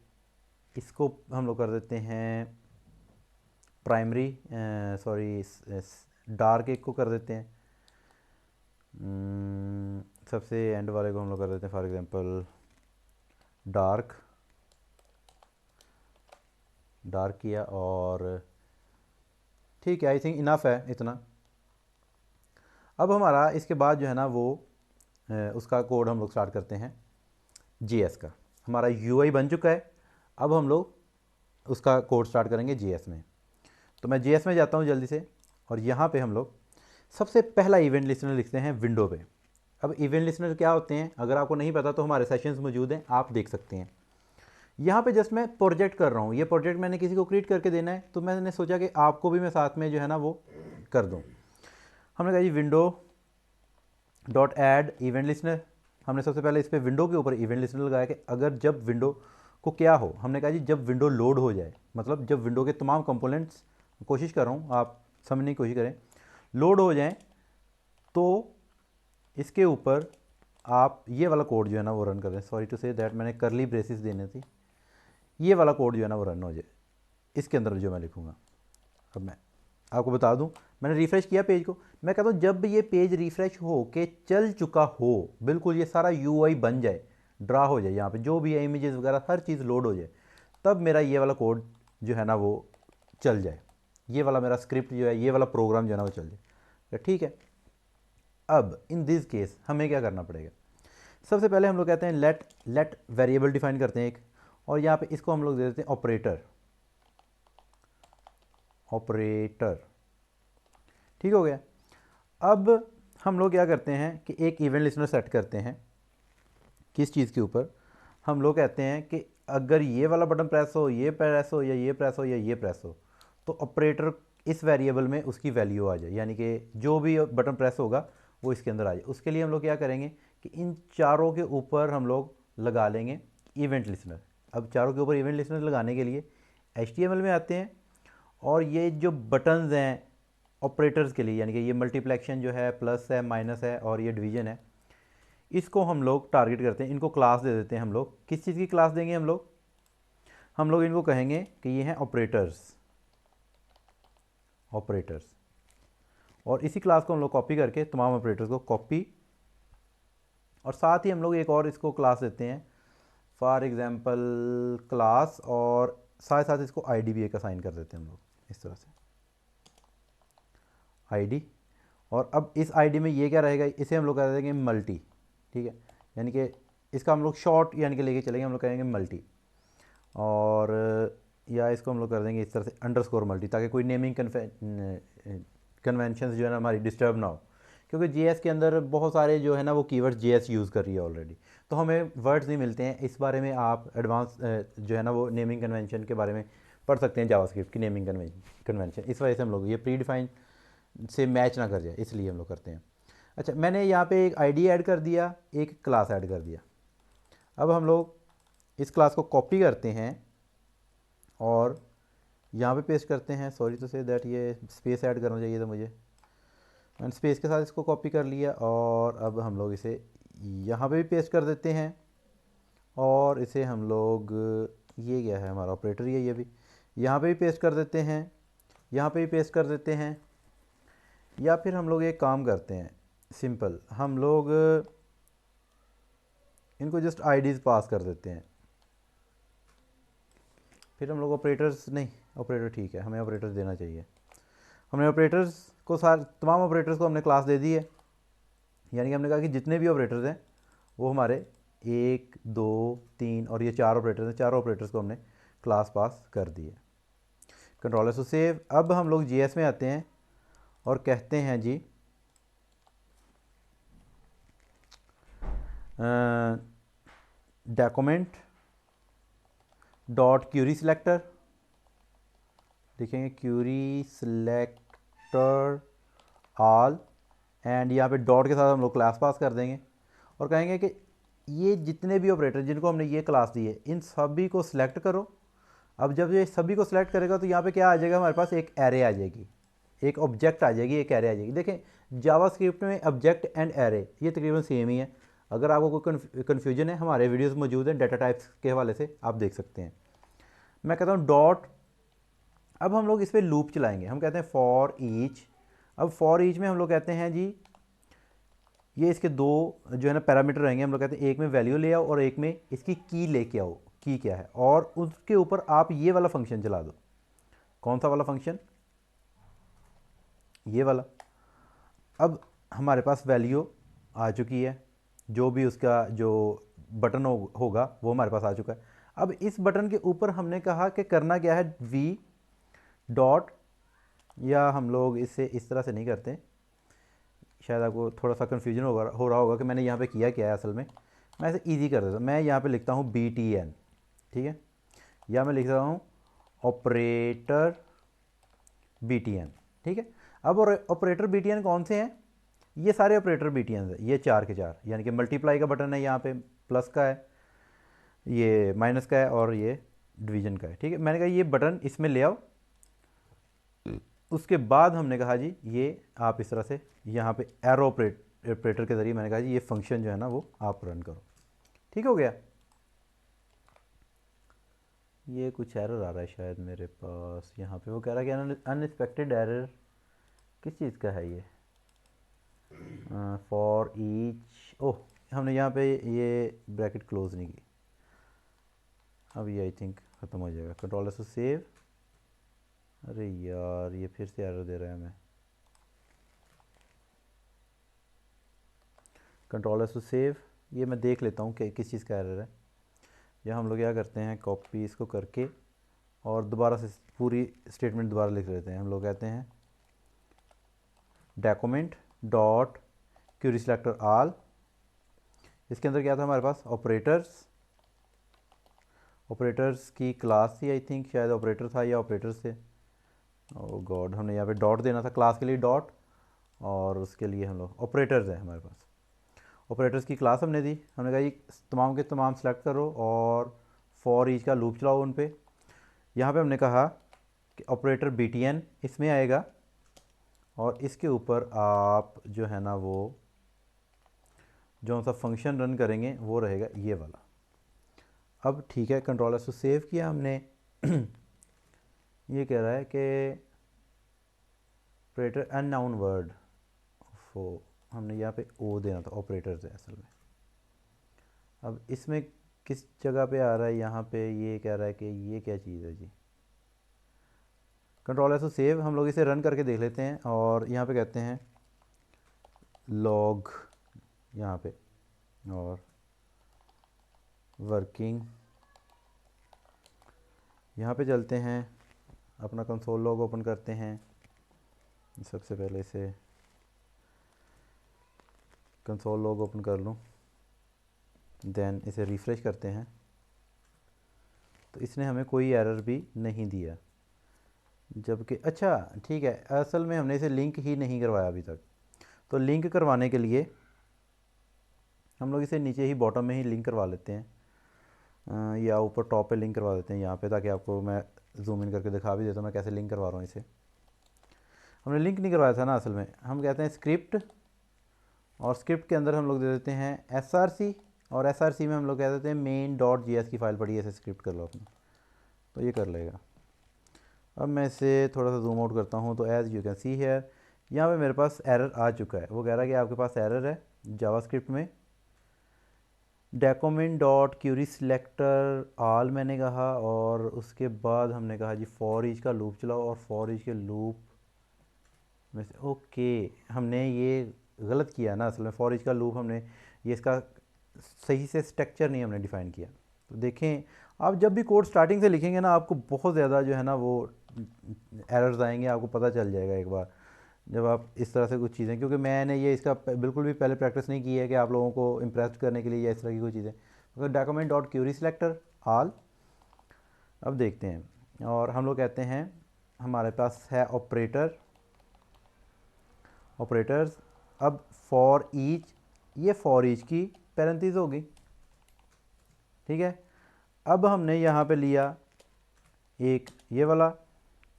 इसको हम लोग कर देते हैं प्राइमरी, सॉरी डार्क एक को कर देते हैं, सबसे एंड वाले को हम लोग कर देते हैं फॉर एग्जांपल डार्क किया, और ठीक है, आई थिंक इनफ है इतना। अब हमारा इसके बाद जो है ना वो उसका कोड हम लोग स्टार्ट करते हैं JS का। हमारा UI बन चुका है, अब हम लोग उसका कोड स्टार्ट करेंगे JS में। तो मैं JS में जाता हूँ जल्दी से, और यहाँ पे हम लोग सबसे पहला इवेंट लिस्टनर लिखते हैं विंडो पे। अब इवेंट लिस्टनर क्या होते हैं, अगर आपको नहीं पता तो हमारे सेशंस मौजूद हैं, आप देख सकते हैं। यहाँ पे जस्ट मैं प्रोजेक्ट कर रहा हूँ, ये प्रोजेक्ट मैंने किसी को क्रिएट करके देना है, तो मैंने सोचा कि आपको भी मैं साथ में जो है ना वो कर दूँ। हमने कहा जी window dot add event listener, हमने सबसे पहले इस पर विंडो के ऊपर इवेंट लिस्टनर लगाया कि अगर जब विंडो को क्या हो, हमने कहा जी जब विंडो लोड हो जाए, मतलब जब विंडो के तमाम कंपोनेंट्स, कोशिश कर रहा हूँ आप समझने की कोशिश करें, लोड हो जाएं, तो इसके ऊपर आप ये वाला कोड जो है ना वो रन कर दें। सॉरी टू से दैट, मैंने करली ब्रेसिस देने थी, ये वाला कोड जो है ना वो रन हो जाए इसके अंदर जो मैं लिखूँगा। अब मैं आपको बता दूं, मैंने रिफ़्रेश किया पेज को, मैं कहता हूँ जब ये पेज रिफ़्रेश हो के चल चुका हो, बिल्कुल ये सारा UI बन जाए, ड्रा हो जाए, यहाँ पे जो भी है इमेजेस वगैरह हर चीज़ लोड हो जाए, तब मेरा ये वाला कोड जो है ना वो चल जाए, ये वाला मेरा स्क्रिप्ट जो है, ये वाला प्रोग्राम जो है ना वो चल जाए, ठीक है। अब इन दिस केस हमें क्या करना पड़ेगा, सबसे पहले हम लोग कहते हैं लेट वेरिएबल डिफाइन करते हैं एक, और यहाँ पे इसको हम लोग दे देते हैं ऑपरेटर, ऑपरेटर। ठीक हो गया। अब हम लोग क्या करते हैं कि एक इवेंट लिस्नर सेट करते हैं। किस चीज़ के ऊपर? हम लोग कहते हैं कि अगर ये वाला बटन प्रेस हो, ये प्रेस हो, या ये प्रेस हो, या ये प्रेस हो, तो ऑपरेटर इस वेरिएबल में उसकी वैल्यू आ जाए, यानी कि जो भी बटन प्रेस होगा वो इसके अंदर आ जाए। उसके लिए हम लोग क्या करेंगे कि इन चारों के ऊपर हम लोग लगा लेंगे इवेंट लिस्नर। अब चारों के ऊपर इवेंट लिस्नर लगाने के लिए HTML में आते हैं, और ये जो बटन्स हैं ऑपरेटर्स के लिए, यानी कि ये मल्टीप्लेक्शन जो है, प्लस है, माइनस है, और ये डिवीजन है, इसको हम लोग टारगेट करते हैं। इनको क्लास दे देते हैं हम लोग। किस चीज़ की क्लास देंगे हम लोग? हम लोग इनको कहेंगे कि ये हैं ऑपरेटर्स, ऑपरेटर्स। और इसी क्लास को हम लोग कॉपी करके तमाम ऑपरेटर्स को कॉपी, और साथ ही हम लोग एक और इसको क्लास देते हैं, फॉर एग्जांपल क्लास, और साथ साथ इसको आईडी भी एक असाइन कर देते हैं हम लोग इस तरह से, आईडी। और अब इस आईडी में ये क्या रहेगा, इसे हम लोग कह देंगे मल्टी। ठीक है, यानी कि इसका हम लोग शॉर्ट यानी कि लेके चलेंगे, हम लोग कहेंगे मल्टी। और या इसको हम लोग कर देंगे इस तरह से अंडरस्कोर मल्टी, ताकि कोई नेमिंग कन्वेंशंस जो है ना हमारी डिस्टर्ब ना हो, क्योंकि JS के अंदर बहुत सारे जो है ना वो कीवर्ड्स JS यूज़ कर रही है ऑलरेडी, तो हमें वर्ड्स नहीं मिलते हैं। इस बारे में आप एडवांस जो है ना वो नेमिंग कन्वेंशन के बारे में पढ़ सकते हैं, जावास्क्रिप्ट की नेमिंग कन्वेंशन। इस वजह से हम लोग ये प्री डिफाइन से मैच ना कर जाए, इसलिए हम लोग करते हैं। अच्छा, मैंने यहाँ पे एक आईडी ऐड कर दिया, एक क्लास ऐड कर दिया। अब हम लोग इस क्लास को कॉपी करते हैं और यहाँ पे पेस्ट करते हैं। सॉरी टू से दैट ये स्पेस ऐड करना चाहिए था मुझे। मैंने स्पेस के साथ इसको कॉपी कर लिया, और अब हम लोग इसे यहाँ पे भी पेस्ट कर देते हैं, और इसे हम लोग, ये क्या है हमारा ऑपरेटर, ये भी यहाँ पे भी पेस्ट कर देते हैं, यहाँ पे भी पेस्ट कर देते हैं। या फिर हम लोग एक काम करते हैं सिंपल, हम लोग इनको जस्ट आईडीज़ पास कर देते हैं। फिर हम लोग ऑपरेटर्स, नहीं ऑपरेटर ठीक है, हमें ऑपरेटर्स देना चाहिए। हमने ऑपरेटर्स को तमाम ऑपरेटर्स को हमने क्लास दे दी है, यानी कि हमने कहा कि जितने भी ऑपरेटर्स हैं वो हमारे 1 2 3 और ये 4 ऑपरेटर्स हैं, चारों ऑपरेटर्स को हमने क्लास पास कर दी है। Control to save. अब हम लोग JS में आते हैं और कहते हैं जी डॉक्यूमेंट डॉट क्यूरी सिलेक्टर, देखेंगे क्यूरी सिलेक्टर ऑल, एंड यहाँ पे डॉट के साथ हम लोग क्लास पास कर देंगे, और कहेंगे कि ये जितने भी ऑपरेटर जिनको हमने ये क्लास दी है इन सभी को सिलेक्ट करो। अब जब ये सभी को सिलेक्ट करेगा तो यहाँ पे क्या आ जाएगा, हमारे पास एक एरे आ जाएगी, एक ऑब्जेक्ट आ जाएगी, एक एरे आ जाएगी। देखें जावास्क्रिप्ट में ऑब्जेक्ट एंड एरे ये तकरीबन सेम ही है। अगर आपको कोई कन्फ्यूजन है, हमारे वीडियोस मौजूद हैं डाटा टाइप्स के हवाले से, आप देख सकते हैं। मैं कहता हूँ डॉट। अब हम लोग इस पर लूप चलाएंगे, हम कहते हैं फॉर ईच। अब फॉर ईच में हम लोग कहते हैं जी ये इसके दो जो है ना पैरामीटर रहेंगे। हम लोग कहते हैं एक में वैल्यू ले आओ और एक में इसकी की लेके आओ, की क्या है, और उसके ऊपर आप ये वाला फंक्शन चला दो। कौन सा वाला फंक्शन? ये वाला। अब हमारे पास वैल्यू आ चुकी है, जो भी उसका जो बटन होगा वो हमारे पास आ चुका है। अब इस बटन के ऊपर हमने कहा कि करना क्या है, वी डॉट, या हम लोग इसे इस तरह से नहीं करते, शायद आपको थोड़ा सा कन्फ्यूजन हो रहा होगा कि मैंने यहाँ पे किया क्या है। असल में मैं इसे ईजी कर देता हूँ, मैं यहाँ पे लिखता हूँ BTN, ठीक है, या मैं लिख रहा हूँ ऑपरेटर BTN, ठीक है। अब ऑपरेटर BTN कौन से हैं? ये सारे ऑपरेटर BTN है, ये 4 के 4, यानी कि मल्टीप्लाई का बटन है, यहाँ पे प्लस का है, ये माइनस का है, और ये डिवीजन का है, ठीक है। मैंने कहा ये बटन इसमें ले आओ। उसके बाद हमने कहा जी ये आप इस तरह से यहाँ पे एरो ऑपरेटर के ज़रिए मैंने कहा जी ये फंक्शन जो है ना वो आप रन करो। ठीक हो गया। ये कुछ एरर आ रहा है शायद मेरे पास यहाँ पे, वो कह रहा है कि अनएक्सपेक्टेड एरर। किस चीज़ का है ये? फॉर ईच, ओह हमने यहाँ पे ये ब्रैकेट क्लोज नहीं की। अब ये आई थिंक ख़त्म हो जाएगा। Control S save. अरे यार ये फिर से एरर दे रहा है हमें। Control S save. ये मैं देख लेता हूँ कि किस चीज़ का एरर है। या हम लोग क्या करते हैं, कॉपी इसको करके और दोबारा से पूरी स्टेटमेंट दोबारा लिख लेते हैं। हम लोग कहते हैं डॉक्यूमेंट डॉट क्यूरी सिलेक्टर आल। इसके अंदर क्या था हमारे पास, ऑपरेटर्स। ऑपरेटर्स की क्लास थी आई थिंक, शायद ऑपरेटर था या ऑपरेटर्स थे। ओ गॉड, हमने यहाँ पे डॉट देना था, क्लास के लिए डॉट, और उसके लिए हम लोग ऑपरेटर्स है हमारे पास। ऑपरेटर्स की क्लास हमने दी, हमने कहा ये तमाम के तमाम सेलेक्ट करो और फॉर ईच का लूप चलाओ उन पे। यहाँ पे हमने कहा कि ऑपरेटर BTN इसमें आएगा और इसके ऊपर आप जो है ना वो जो सा फंक्शन रन करेंगे वो रहेगा ये वाला। अब ठीक है, कंट्रोल एस को सेव किया हमने। ये कह रहा है कि ऑपरेटर अननाउन वर्ड, वो हमने यहाँ पे ओ देना था, ऑपरेटर्स है असल में। अब इसमें किस जगह पे आ रहा है, यहाँ पे ये कह रहा है कि ये क्या चीज़ है जी। कंट्रोल एस को सेव, हम लोग इसे रन करके देख लेते हैं और यहाँ पे कहते हैं लॉग यहाँ पे, और वर्किंग यहाँ पे चलते हैं, अपना कंसोल लॉग ओपन करते हैं। सबसे पहले इसे कंसोल लॉग ओपन कर लूँ, देन इसे रिफ़्रेश करते हैं तो इसने हमें कोई एरर भी नहीं दिया। जबकि अच्छा ठीक है, असल में हमने इसे लिंक ही नहीं करवाया अभी तक। तो लिंक करवाने के लिए हम लोग इसे नीचे ही बॉटम में ही लिंक करवा लेते हैं, या ऊपर टॉप पे लिंक करवा देते हैं यहाँ पे, ताकि आपको मैं जूम इन करके दिखा भी देता हूँ मैं कैसे लिंक करवा रहा हूँ इसे। हमने लिंक नहीं करवाया था ना असल में, हम कहते हैं स्क्रिप्ट, और स्क्रिप्ट के अंदर हम लोग दे देते हैं SRC, और SRC में हम लोग कह देते हैं main.js की फ़ाइल पड़ी है, ऐसे स्क्रिप्ट कर लो अपनी, तो ये कर लेगा। अब मैं इसे थोड़ा सा जूम आउट करता हूँ तो as you can see here यहाँ पे मेरे पास एरर आ चुका है। वो कह रहा है कि आपके पास एरर है जावास्क्रिप्ट में। डॉक्यूमेंट डॉट क्यूरी सिलेक्टर आल मैंने कहा, और उसके बाद हमने कहा जी फॉर ईच का लूप चलाओ, और फॉर ईच के लूप में से ओके हमने ये गलत किया ना असल में। फॉर ईच का लूप हमने ये इसका सही से स्ट्रक्चर नहीं हमने डिफ़ाइन किया। तो देखें, आप जब भी कोड स्टार्टिंग से लिखेंगे ना, आपको बहुत ज़्यादा जो है ना वो एरर्स आएंगे, आपको पता चल जाएगा एक बार जब आप इस तरह से कुछ चीज़ें, क्योंकि मैंने ये इसका बिल्कुल भी पहले प्रैक्टिस नहीं की है कि आप लोगों को इम्प्रेस करने के लिए या इस तरह की कोई चीज़ें। तो डॉक्यूमेंट डॉट क्यूरी सिलेक्टर आल, अब देखते हैं, और हम लोग कहते हैं हमारे पास है ऑपरेटर, ऑपरेटर्स। अब फॉर ईच, ये फॉर ईच की पैरेंथेसिस होगी, ठीक है। अब हमने यहाँ पे लिया एक ये वाला,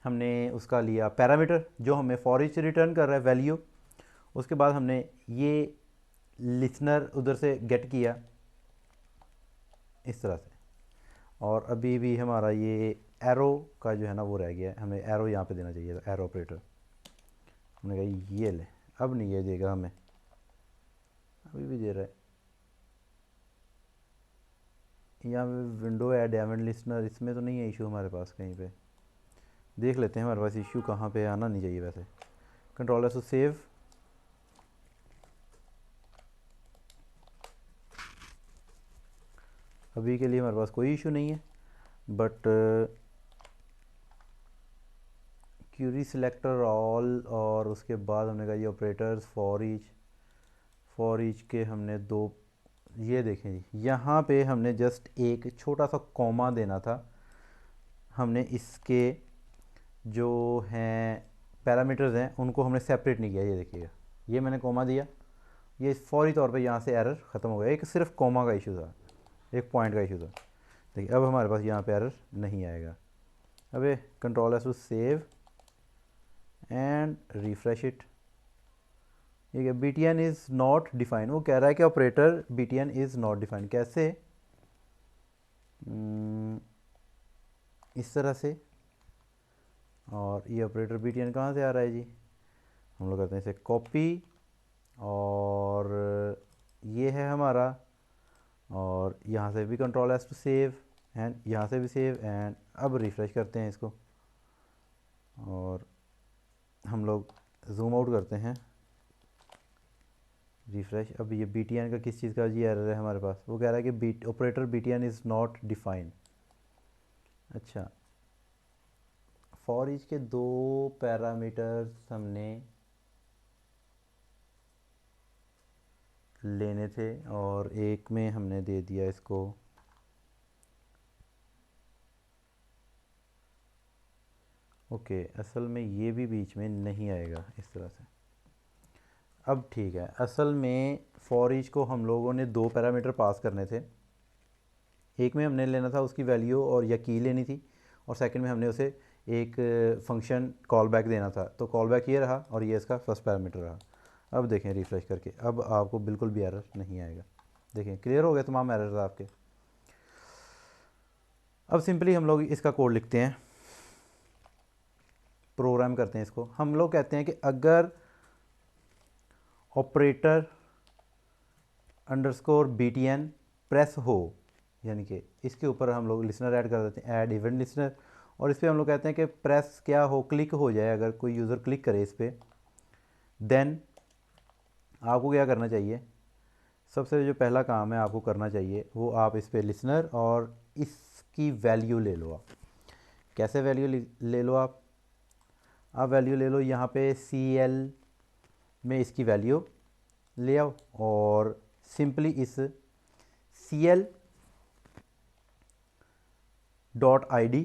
हमने उसका लिया पैरामीटर जो हमें फॉर ईच रिटर्न कर रहा है वैल्यू। उसके बाद हमने ये लिसनर उधर से गेट किया इस तरह से, और अभी भी हमारा ये एरो का जो है ना वो रह गया है, हमें एरो यहाँ पे देना चाहिए था, एरो ऑपरेटर। हमने कहा ये ले, अब नहीं ये देगा हमें, अभी भी दे रहा है। यहाँ पे विंडो ऐड एवेंट लिसनर, इसमें तो नहीं है इशू हमारे पास, कहीं पे देख लेते हैं हमारे पास इशू कहाँ पे, आना नहीं चाहिए वैसे। कंट्रोल एस टू सेव, अभी के लिए हमारे पास कोई इशू नहीं है, बट क्यूरी सिलेक्टर ऑल, और उसके बाद हमने कहा ये ऑपरेटर्स फॉर ईच के हमने दो, ये देखें जी यहाँ पे हमने जस्ट एक छोटा सा कॉमा देना था। हमने इसके जो हैं पैरामीटर्स हैं उनको हमने सेपरेट नहीं किया, ये देखिएगा ये मैंने कॉमा दिया, ये फौरी तौर पे यहाँ से एरर ख़त्म हो गया। एक सिर्फ कॉमा का इशू था, एक पॉइंट का इशू था। देखिए अब हमारे पास यहाँ पे एरर नहीं आएगा। अब control S to save and refresh it. ठीक है, BTN इज़ नॉट डिफाइंड, वो कह रहा है कि operator BTN is not defined. कैसे? इस तरह से, और ये ऑपरेटर BTN कहाँ से आ रहा है जी, हम लोग करते हैं इसे कॉपी, और ये है हमारा, और यहाँ से भी control S to save and यहाँ से भी सेव एंड अब रिफ़्रेश करते हैं इसको, और हम लोग जूम आउट करते हैं, रिफ़्रेश। अब ये BTN का किस चीज़ का जी एरर है हमारे पास, वो कह रहा है कि operator BTN is not defined. अच्छा फॉर ईच के दो पैरामीटर्स हमने लेने थे और एक में हमने दे दिया इसको ओके असल में ये भी बीच में नहीं आएगा इस तरह से। अब ठीक है, असल में फॉर ईच को हम लोगों ने दो पैरामीटर पास करने थे। एक में हमने लेना था उसकी वैल्यू और या की लेनी थी, और सेकंड में हमने उसे एक फंक्शन कॉल बैक देना था। तो कॉल बैक ये रहा और ये इसका फर्स्ट पैरामीटर रहा। अब देखें रिफ्रेश करके, अब आपको बिल्कुल भी एरर नहीं आएगा। देखें क्लियर हो गए तमाम एरर्स आपके। अब सिंपली हम लोग इसका कोड लिखते हैं, प्रोग्राम करते हैं इसको। हम लोग कहते हैं कि अगर ऑपरेटर अंडरस्कोर BTN प्रेस हो, यानी कि इसके ऊपर हम लोग लिसनर ऐड कर देते हैं, ऐड इवेंट लिसनर, और इस पर हम लोग कहते हैं कि प्रेस क्या हो, क्लिक हो जाए, अगर कोई यूज़र क्लिक करे इस पर, देन आपको क्या करना चाहिए। सबसे जो पहला काम है आपको करना चाहिए वो आप इस पर लिसनर और इसकी वैल्यू ले लो। आप कैसे वैल्यू ले लो, आप वैल्यू ले लो यहाँ पे CL में इसकी वैल्यू ले आओ, और सिंपली इस CL डॉट ID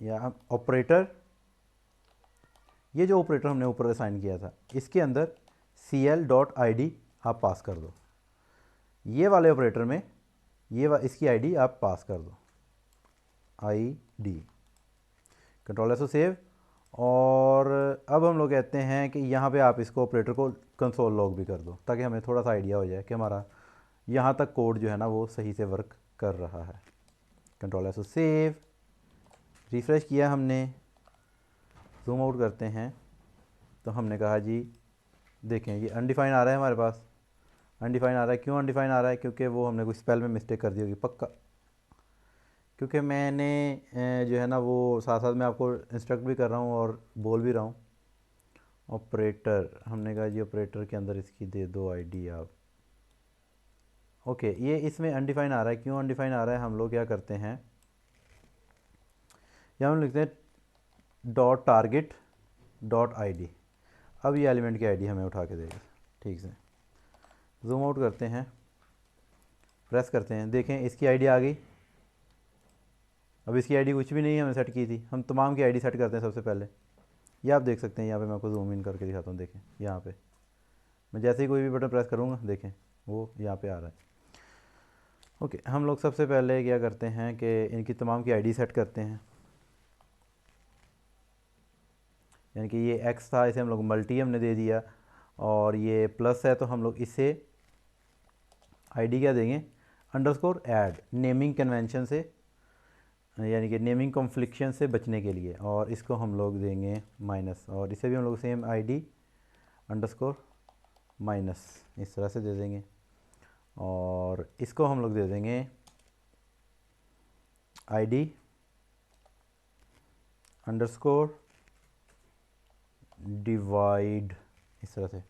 या ऑपरेटर, ये जो ऑपरेटर हमने ऊपर असाइन किया था इसके अंदर CL डॉट ID आप पास कर दो। ये वाले ऑपरेटर में इसकी ID आप पास कर दो, ID, कंट्रोल एस सेव। और अब हम लोग कहते हैं कि यहाँ पे आप इसको ऑपरेटर को कंसोल लॉग भी कर दो, ताकि हमें थोड़ा सा आइडिया हो जाए कि हमारा यहाँ तक कोड जो है ना वो सही से वर्क कर रहा है। कंट्रोल एस सेव, रिफ़्रेश किया हमने, जूम आउट करते हैं तो हमने कहा जी देखें ये अनडिफाइन आ रहा है हमारे पास, अनडिफाइन आ रहा है। क्यों अनडिफाइन आ रहा है? क्योंकि वो हमने कोई स्पेल में मिस्टेक कर दी होगी पक्का, क्योंकि मैंने जो है ना वो साथ साथ मैं आपको इंस्ट्रक्ट भी कर रहा हूँ और बोल भी रहा हूँ। ऑपरेटर हमने कहा जी ऑपरेटर के अंदर इसकी दे दो ID आप। ओके ये इसमें अनडिफाइन आ रहा है। क्यों अनडिफाइन आ रहा है? हम लोग क्या करते हैं, यहाँ हम लिखते हैं डॉट टारगेट डॉट ID। अब ये एलिमेंट की ID हमें उठा के देगा। ठीक से जूम आउट करते हैं, प्रेस करते हैं, देखें इसकी ID आ गई। अब इसकी ID कुछ भी नहीं हमने सेट की थी, हम तमाम की ID सेट करते हैं सबसे पहले। ये आप देख सकते हैं, यहाँ पे मैं आपको जूम इन करके दिखाता हूँ। देखें यहाँ पे मैं जैसे ही कोई भी बटन प्रेस करूँगा देखें वो यहाँ पे आ रहा है। ओके हम लोग सबसे पहले क्या करते हैं कि इनकी तमाम की ID सेट करते हैं। यानी कि ये X था, इसे हम लोग मल्टी हमने दे दिया, और ये प्लस है तो हम लोग इसे ID क्या देंगे, अंडरस्कोर ऐड, नेमिंग कन्वेंशन से, यानी कि नेमिंग कॉन्फ्लिक्शन से बचने के लिए, और इसको हम लोग देंगे माइनस, और इसे भी हम लोग सेम ID अंडरस्कोर माइनस इस तरह से दे देंगे, और इसको हम लोग दे देंगे ID अंडरस्कोर डिवाइड इस तरह से।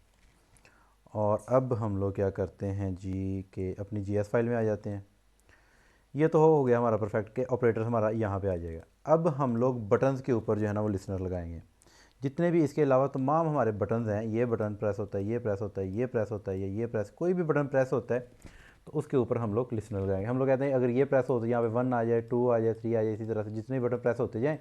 और अब हम लोग क्या करते हैं जी कि अपनी GS फाइल में आ जाते हैं। ये तो हो गया हमारा परफेक्ट के ऑपरेटर हमारा यहाँ पे आ जाएगा। अब हम लोग बटन्स के ऊपर जो है ना वो लिसनर लगाएंगे। जितने भी इसके अलावा तमाम हमारे बटन्स हैं, ये बटन प्रेस होता है, ये प्रेस होता है, ये प्रेस होता है, ये प्रेस, कोई भी बटन प्रेस होता है तो उसके ऊपर हम लोग लिसनर लगाएंगे। हम लोग कहते हैं अगर ये प्रेस हो तो यहाँ पे 1 आ जाए, 2 आ जाए, 3 आ जाए, इसी तरह से जितने भी बटन प्रेस होते जाएँ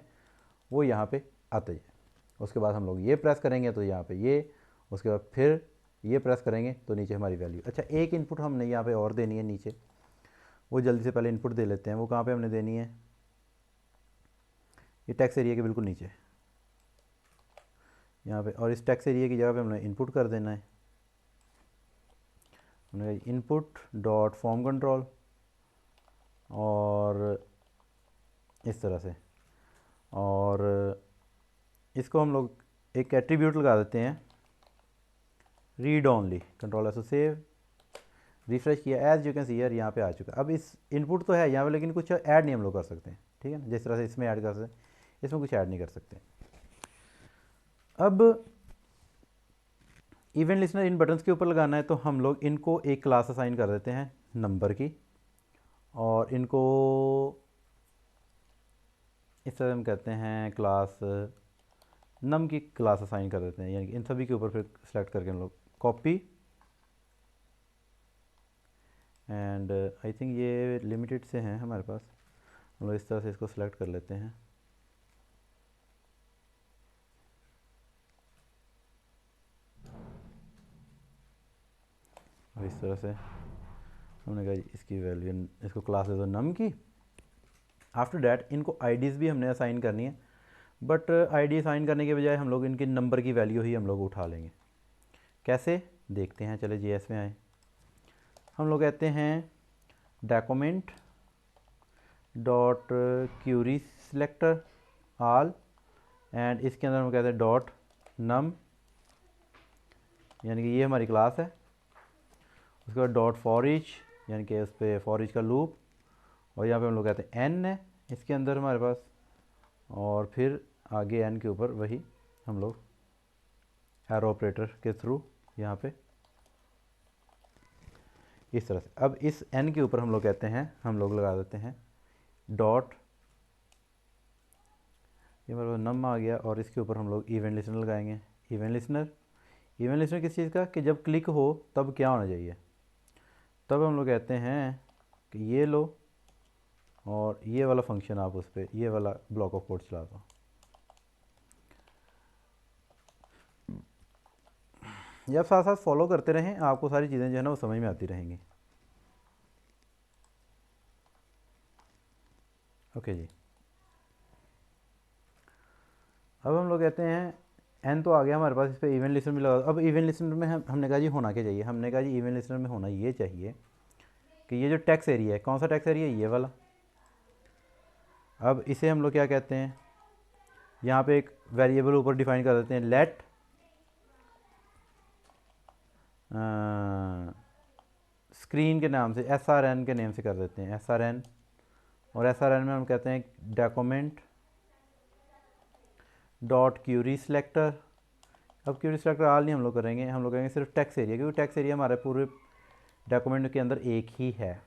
वो यहाँ पे आते जाए। उसके बाद हम लोग ये प्रेस करेंगे तो यहाँ पे ये, उसके बाद फिर ये प्रेस करेंगे तो नीचे हमारी वैल्यू। अच्छा एक इनपुट हमने यहाँ पे और देनी है नीचे, वो जल्दी से पहले इनपुट दे लेते हैं। वो कहाँ पे हमने देनी है, ये टेक्स्ट एरिया के बिल्कुल नीचे यहाँ पे, और इस टेक्स्ट एरिया की जगह पे हमने इनपुट कर देना है। हमने कहा इनपुट डॉट फॉर्म कंट्रोल, और इस तरह से, और इसको हम लोग एक एट्रीब्यूट लगा देते हैं read only. Control S save, refresh किया, as you can see here यहाँ पे आ चुका। अब इस इनपुट तो है यहाँ पे, लेकिन कुछ ऐड नहीं हम लोग कर सकते हैं। ठीक है ना, जिस तरह से इसमें ऐड कर सकते हैं इसमें कुछ ऐड नहीं कर सकते। अब इवेंट लिसनर इन बटन्स के ऊपर लगाना है तो हम लोग इनको एक क्लास असाइन कर देते हैं नंबर की, और इनको इस तरह हम कहते हैं क्लास नम की क्लास असाइन कर देते हैं, यानी कि इन सभी के ऊपर फिर सेलेक्ट करके हम लोग कॉपी एंड आई थिंक ये लिमिटेड से हैं हमारे पास, हम लोग इस तरह से इसको सिलेक्ट कर लेते हैं। और इस तरह से हमने कहा इसकी वैल्यू, इसको क्लास दे दो नम की। आफ्टर डैट इनको आईडीज़ भी हमने असाइन करनी है, बट आईडी असाइन करने के बजाय हम लोग इनके नंबर की वैल्यू ही हम लोग उठा लेंगे। कैसे देखते हैं, चले जेएस में आए, हम लोग कहते हैं document dot Curie selector all, and इसके अंदर हम कहते हैं डॉट नम, यानी कि ये हमारी क्लास है। उसके बाद डॉट फॉर ईच, यानी कि उस पर फॉर ईच का लूप, और यहाँ पे हम लोग कहते हैं एन है इसके अंदर हमारे पास, और फिर आगे एन के ऊपर वही हम लोग एरो ऑपरेटर के थ्रू यहाँ पे इस तरह से। अब इस एन के ऊपर हम लोग कहते हैं, हम लोग लगा देते हैं डॉट, ये हमारे पास नम आ गया, और इसके ऊपर हम लोग इवेंट लिसनर लगाएंगे। इवेंट लिसनर, इवेंट लिसनर किस चीज़ का, कि जब क्लिक हो तब क्या होना चाहिए, तब हम लोग कहते हैं कि ये लो और ये वाला फंक्शन आप उस पर ये वाला ब्लॉक ऑफ कोड चला दो। ये आप साथ साथ फॉलो करते रहें, आपको सारी चीज़ें जो है ना वो समझ में आती रहेंगी। ओके जी, अब हम लोग कहते हैं एन तो आ गया हमारे पास, इस पर इवेंट लिस्टनर भी लगा। अब इवेंट लिस्टनर में हमने कहा जी होना क्या चाहिए, हमने कहा जी इवेंट लिस्टनर में होना ये चाहिए कि ये जो टैक्स एरिया है, कौन सा टैक्स एरिया है, ये वाला। अब इसे हम लोग क्या कहते हैं, यहाँ पे एक वेरिएबल ऊपर डिफाइन कर देते हैं, लेट स्क्रीन के नाम से, SRN के नेम से कर देते हैं SRN, और SRN में हम कहते हैं डॉक्यूमेंट डॉट क्यूरी सिलेक्टर। अब क्यूरी सिलेक्टर आल नहीं हम लोग करेंगे, हम लोग करेंगे सिर्फ टैक्स एरिया, क्योंकि टैक्स एरिया हमारे पूरे डॉक्यूमेंट के अंदर एक ही है,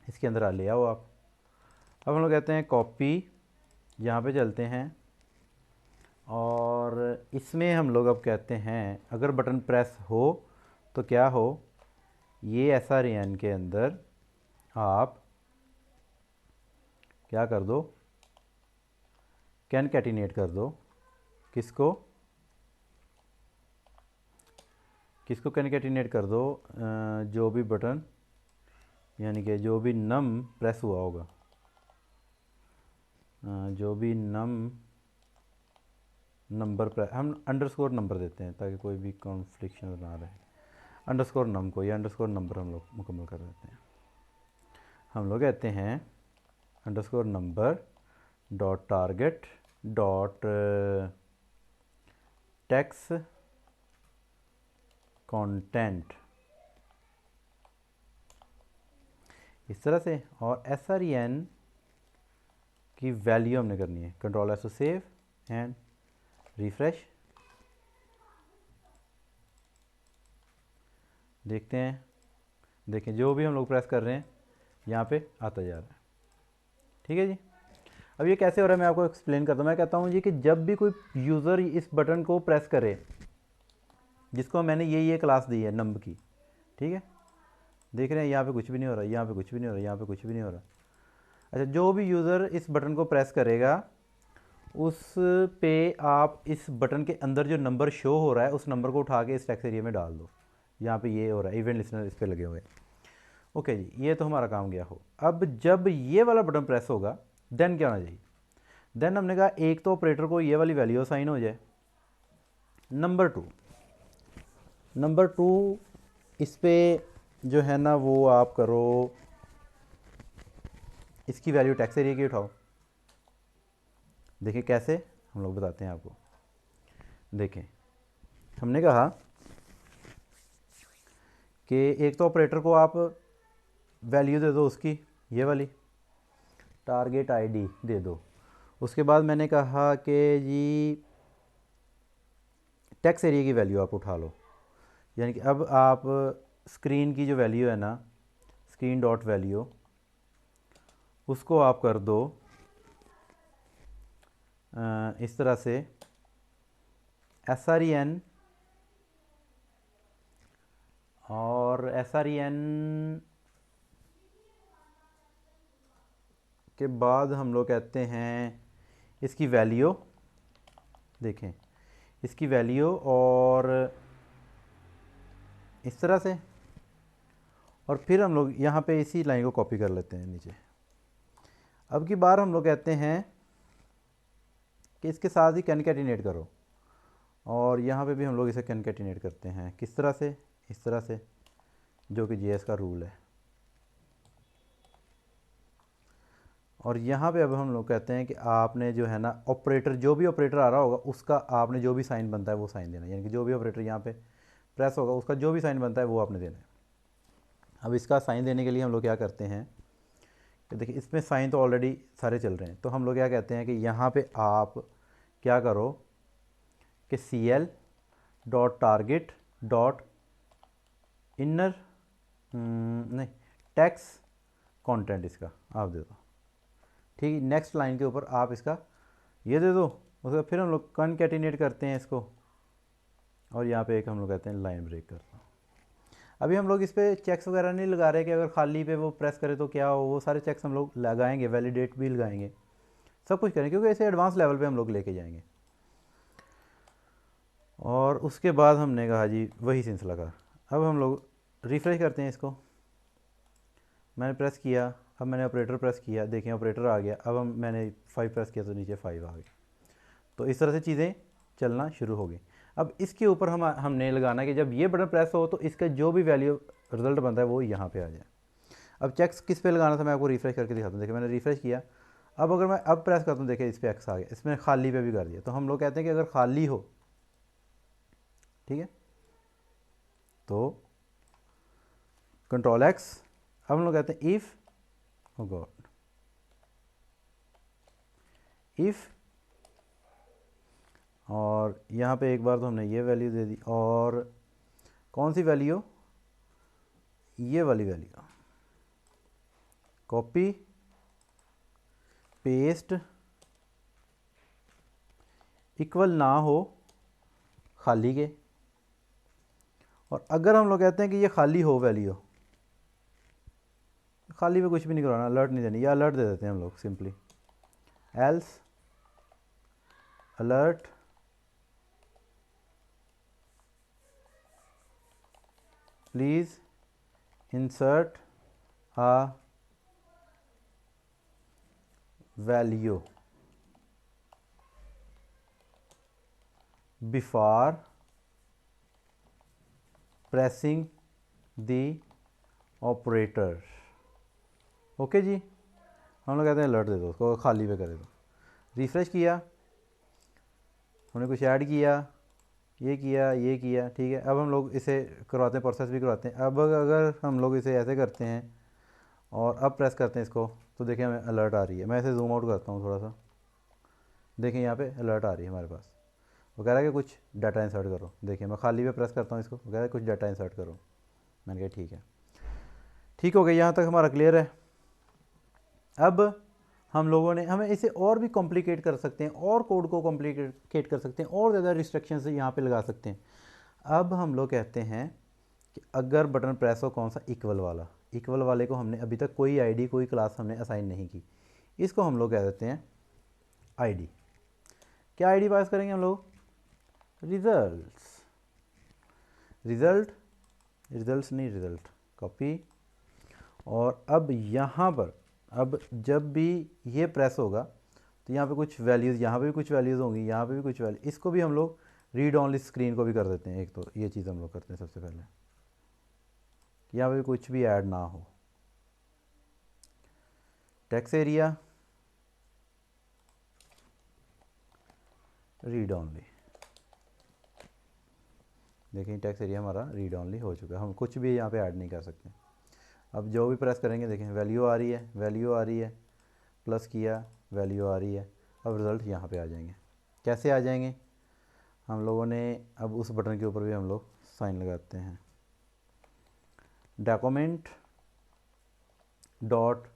इसके अंदर आ ले आओ आप। अब हम लोग कहते हैं कॉपी, यहाँ पे चलते हैं, और इसमें हम लोग अब कहते हैं अगर बटन प्रेस हो तो क्या हो, ये SRN के अंदर आप क्या कर दो, कैनकैटिनेट कर दो, किसको किसको कैनकैटिनेट कर दो, जो भी बटन, यानी कि जो भी नम प्रेस हुआ होगा, जो भी नंबर प्रेस, हम अंडरस्कोर नंबर देते हैं ताकि कोई भी कॉन्फ्लिक्शन ना रहे, अंडरस्कोर नम को या अंडरस्कोर नंबर हम लोग मुकम्मल कर देते हैं। हम लोग कहते हैं underscore number dot target dot text content, इस तरह से। और SRN की वैल्यू हमने करनी है, control S to save and refresh. देखते हैं, देखें जो भी हम लोग प्रेस कर रहे हैं यहाँ पे आता जा रहा है। ठीक है जी, अब ये कैसे हो रहा है मैं आपको एक्सप्लेन करता हूँ। मैं कहता हूँ जी कि जब भी कोई यूज़र इस बटन को प्रेस करे, जिसको मैंने ये क्लास दी है नंबर की, ठीक है, देख रहे हैं यहाँ पे कुछ भी नहीं हो रहा, यहाँ पे कुछ भी नहीं हो रहा, यहाँ पे कुछ भी नहीं हो रहा। अच्छा, जो भी यूज़र इस बटन को प्रेस करेगा उस पे आप इस बटन के अंदर जो नंबर शो हो रहा है उस नंबर को उठा के इस टेक्स्ट एरिया में डाल दो। यहाँ पे ये हो रहा है, इवेंट लिसनर इस पे लगे हुए हैं। ओके जी, ये तो हमारा काम गया हो। अब जब ये वाला बटन प्रेस होगा देन क्या होना चाहिए, देन हमने कहा एक तो ऑपरेटर को ये वाली वैल्यू असाइन हो जाए, नंबर टू इस पे जो है ना वो आप करो, इसकी वैल्यू टेक्स्ट एरिया की उठाओ। देखिए कैसे, हम लोग बताते हैं आपको। देखें, हमने कहा कि एक तो ऑपरेटर को आप वैल्यू दे दो उसकी, ये वाली टारगेट आईडी दे दो। उसके बाद मैंने कहा कि जी टेक्स्ट एरिया की वैल्यू आप उठा लो, यानी कि अब आप स्क्रीन की जो वैल्यू है ना, स्क्रीन डॉट वैल्यू, उसको आप कर दो इस तरह से SREN और SREN के बाद हम लोग कहते हैं इसकी वैल्यू, देखें इसकी वैल्यू, और इस तरह से, और फिर हम लोग यहाँ पे इसी लाइन को कॉपी कर लेते हैं नीचे। अब की बार हम लोग कहते हैं कि इसके साथ ही कॉन्कैटिनेट करो, और यहाँ पे भी हम लोग इसे कॉन्कैटिनेट करते हैं। किस तरह से? इस तरह से, जो कि JS का रूल है। और यहाँ पे अब हम लोग कहते हैं कि आपने जो है ना ऑपरेटर, जो भी ऑपरेटर आ रहा होगा उसका आपने जो भी साइन बनता है वो साइन देना है, यानी कि जो भी ऑपरेटर यहाँ पे प्रेस होगा उसका जो भी साइन बनता है वो आपने देना है। अब इसका साइन देने के लिए हम लोग क्या करते हैं कि देखिए इसमें साइन तो ऑलरेडी सारे चल रहे हैं, तो हम लोग क्या कहते हैं कि यहाँ पे आप क्या करो कि CL.target.inner नहीं, टैक्स कंटेंट इसका आप दे दो, ठीक है। नेक्स्ट लाइन के ऊपर आप इसका ये दे दो, उसके फिर हम लोग कॉन्कैटिनेट करते हैं इसको, और यहाँ पे एक हम लोग कहते हैं लाइन ब्रेक करना। अभी हम लोग इस पर चेक्स वगैरह नहीं लगा रहे कि अगर खाली पे वो प्रेस करे तो क्या हो, वो सारे चेक्स हम लोग लगाएंगे, वैलिडेट भी लगाएंगे, सब कुछ करेंगे, क्योंकि ऐसे एडवांस लेवल पे हम लोग लेके जाएंगे। और उसके बाद हमने कहा जी वही सिलसिला का। अब हम लोग रिफ्रेश करते हैं इसको, मैंने प्रेस किया, अब मैंने ऑपरेटर प्रेस किया, देखें ऑपरेटर आ गया। अब मैंने 5 प्रेस किया तो नीचे 5 आ गया। तो इस तरह से चीज़ें चलना शुरू हो गई। अब इसके ऊपर हमने लगाना कि जब ये बटन प्रेस हो तो इसका जो भी वैल्यू रिजल्ट बनता है वो यहाँ पे आ जाए। अब चेक्स किस पे लगाना था मैं आपको रिफ्रेश करके दिखाता हूँ। देखिए मैंने रिफ्रेश किया, अब अगर मैं अब प्रेस करता हूँ, देखिए इस पर एक्स आ गया, इसमें खाली पे भी कर दिया। तो हम लोग कहते हैं कि अगर खाली हो, ठीक है, तो कंट्रोल X, अब हम लोग कहते हैं इफ़, ओ गॉड, इफ़, और यहाँ पे एक बार तो हमने ये वैल्यू दे दी, और कौन सी वैल्यू, ये वाली वैल्यू, कॉपी पेस्ट, इक्वल ना हो खाली के। और अगर हम लोग कहते हैं कि ये खाली हो वैल्यू, खाली पे कुछ भी नहीं कराना, अलर्ट नहीं देनी, या अलर्ट दे देते हैं हम लोग simply, else alert please insert a value before pressing the operator। Okay जी, हम लोग कहते हैं अलर्ट दे दो उसको, खाली पे कर दो। रिफ्रेश किया, हमने कुछ ऐड किया, ये किया, ये किया, ठीक है। अब हम लोग इसे करवाते हैं, प्रोसेस भी करवाते हैं। अब अगर हम लोग इसे ऐसे करते हैं और अब प्रेस करते हैं इसको, तो देखिए हमें अलर्ट आ रही है। मैं इसे जूम आउट करता हूँ थोड़ा सा, देखिए यहाँ पे अलर्ट आ रही है हमारे पास। वो कह रहा है कि कुछ डाटा इंसर्ट करो। देखिए मैं खाली पे प्रेस करता हूँ इसको, वो कह रहा है कुछ डाटा इंसर्ट करो। मैंने कहा ठीक है, ठीक हो गया, यहाँ तक हमारा क्लियर है। अब हम लोगों ने, हमें इसे और भी कॉम्प्लिकेट कर सकते हैं, और कोड को कॉम्प्लिकेट कर सकते हैं, और ज़्यादा रिस्ट्रिक्शन से यहाँ पे लगा सकते हैं। अब हम लोग कहते हैं कि अगर बटन प्रेस हो कौन सा, इक्वल वाला, इक्वल वाले को हमने अभी तक कोई आईडी, कोई क्लास हमने असाइन नहीं की, इसको हम लोग कह देते हैं आईडी। क्या आईडी पास करेंगे हम लोग, रिजल्ट्स, रिजल्ट्स नहीं, रिजल्ट, कॉपी। और अब यहाँ पर, अब जब भी ये प्रेस होगा तो यहाँ पे कुछ वैल्यूज़, यहाँ पे भी कुछ वैल्यूज़ होंगी, यहाँ पे भी कुछ वैल्यू, इसको भी हम लोग रीड ऑनली स्क्रीन को भी कर देते हैं। एक तो ये चीज़ हम लोग करते हैं सबसे पहले, यहाँ पे कुछ भी ऐड ना हो। टेक्स्ट एरिया रीड ऑनली, देखिए टेक्स्ट एरिया हमारा रीड ऑनली हो चुका है, हम कुछ भी यहाँ पे ऐड नहीं कर सकते। अब जो भी प्रेस करेंगे देखें वैल्यू आ रही है, वैल्यू आ रही है, प्लस किया वैल्यू आ रही है। अब रिज़ल्ट यहाँ पे आ जाएंगे। कैसे आ जाएंगे, हम लोगों ने अब उस बटन के ऊपर भी हम लोग साइन लगाते हैं, डॉक्यूमेंट डॉट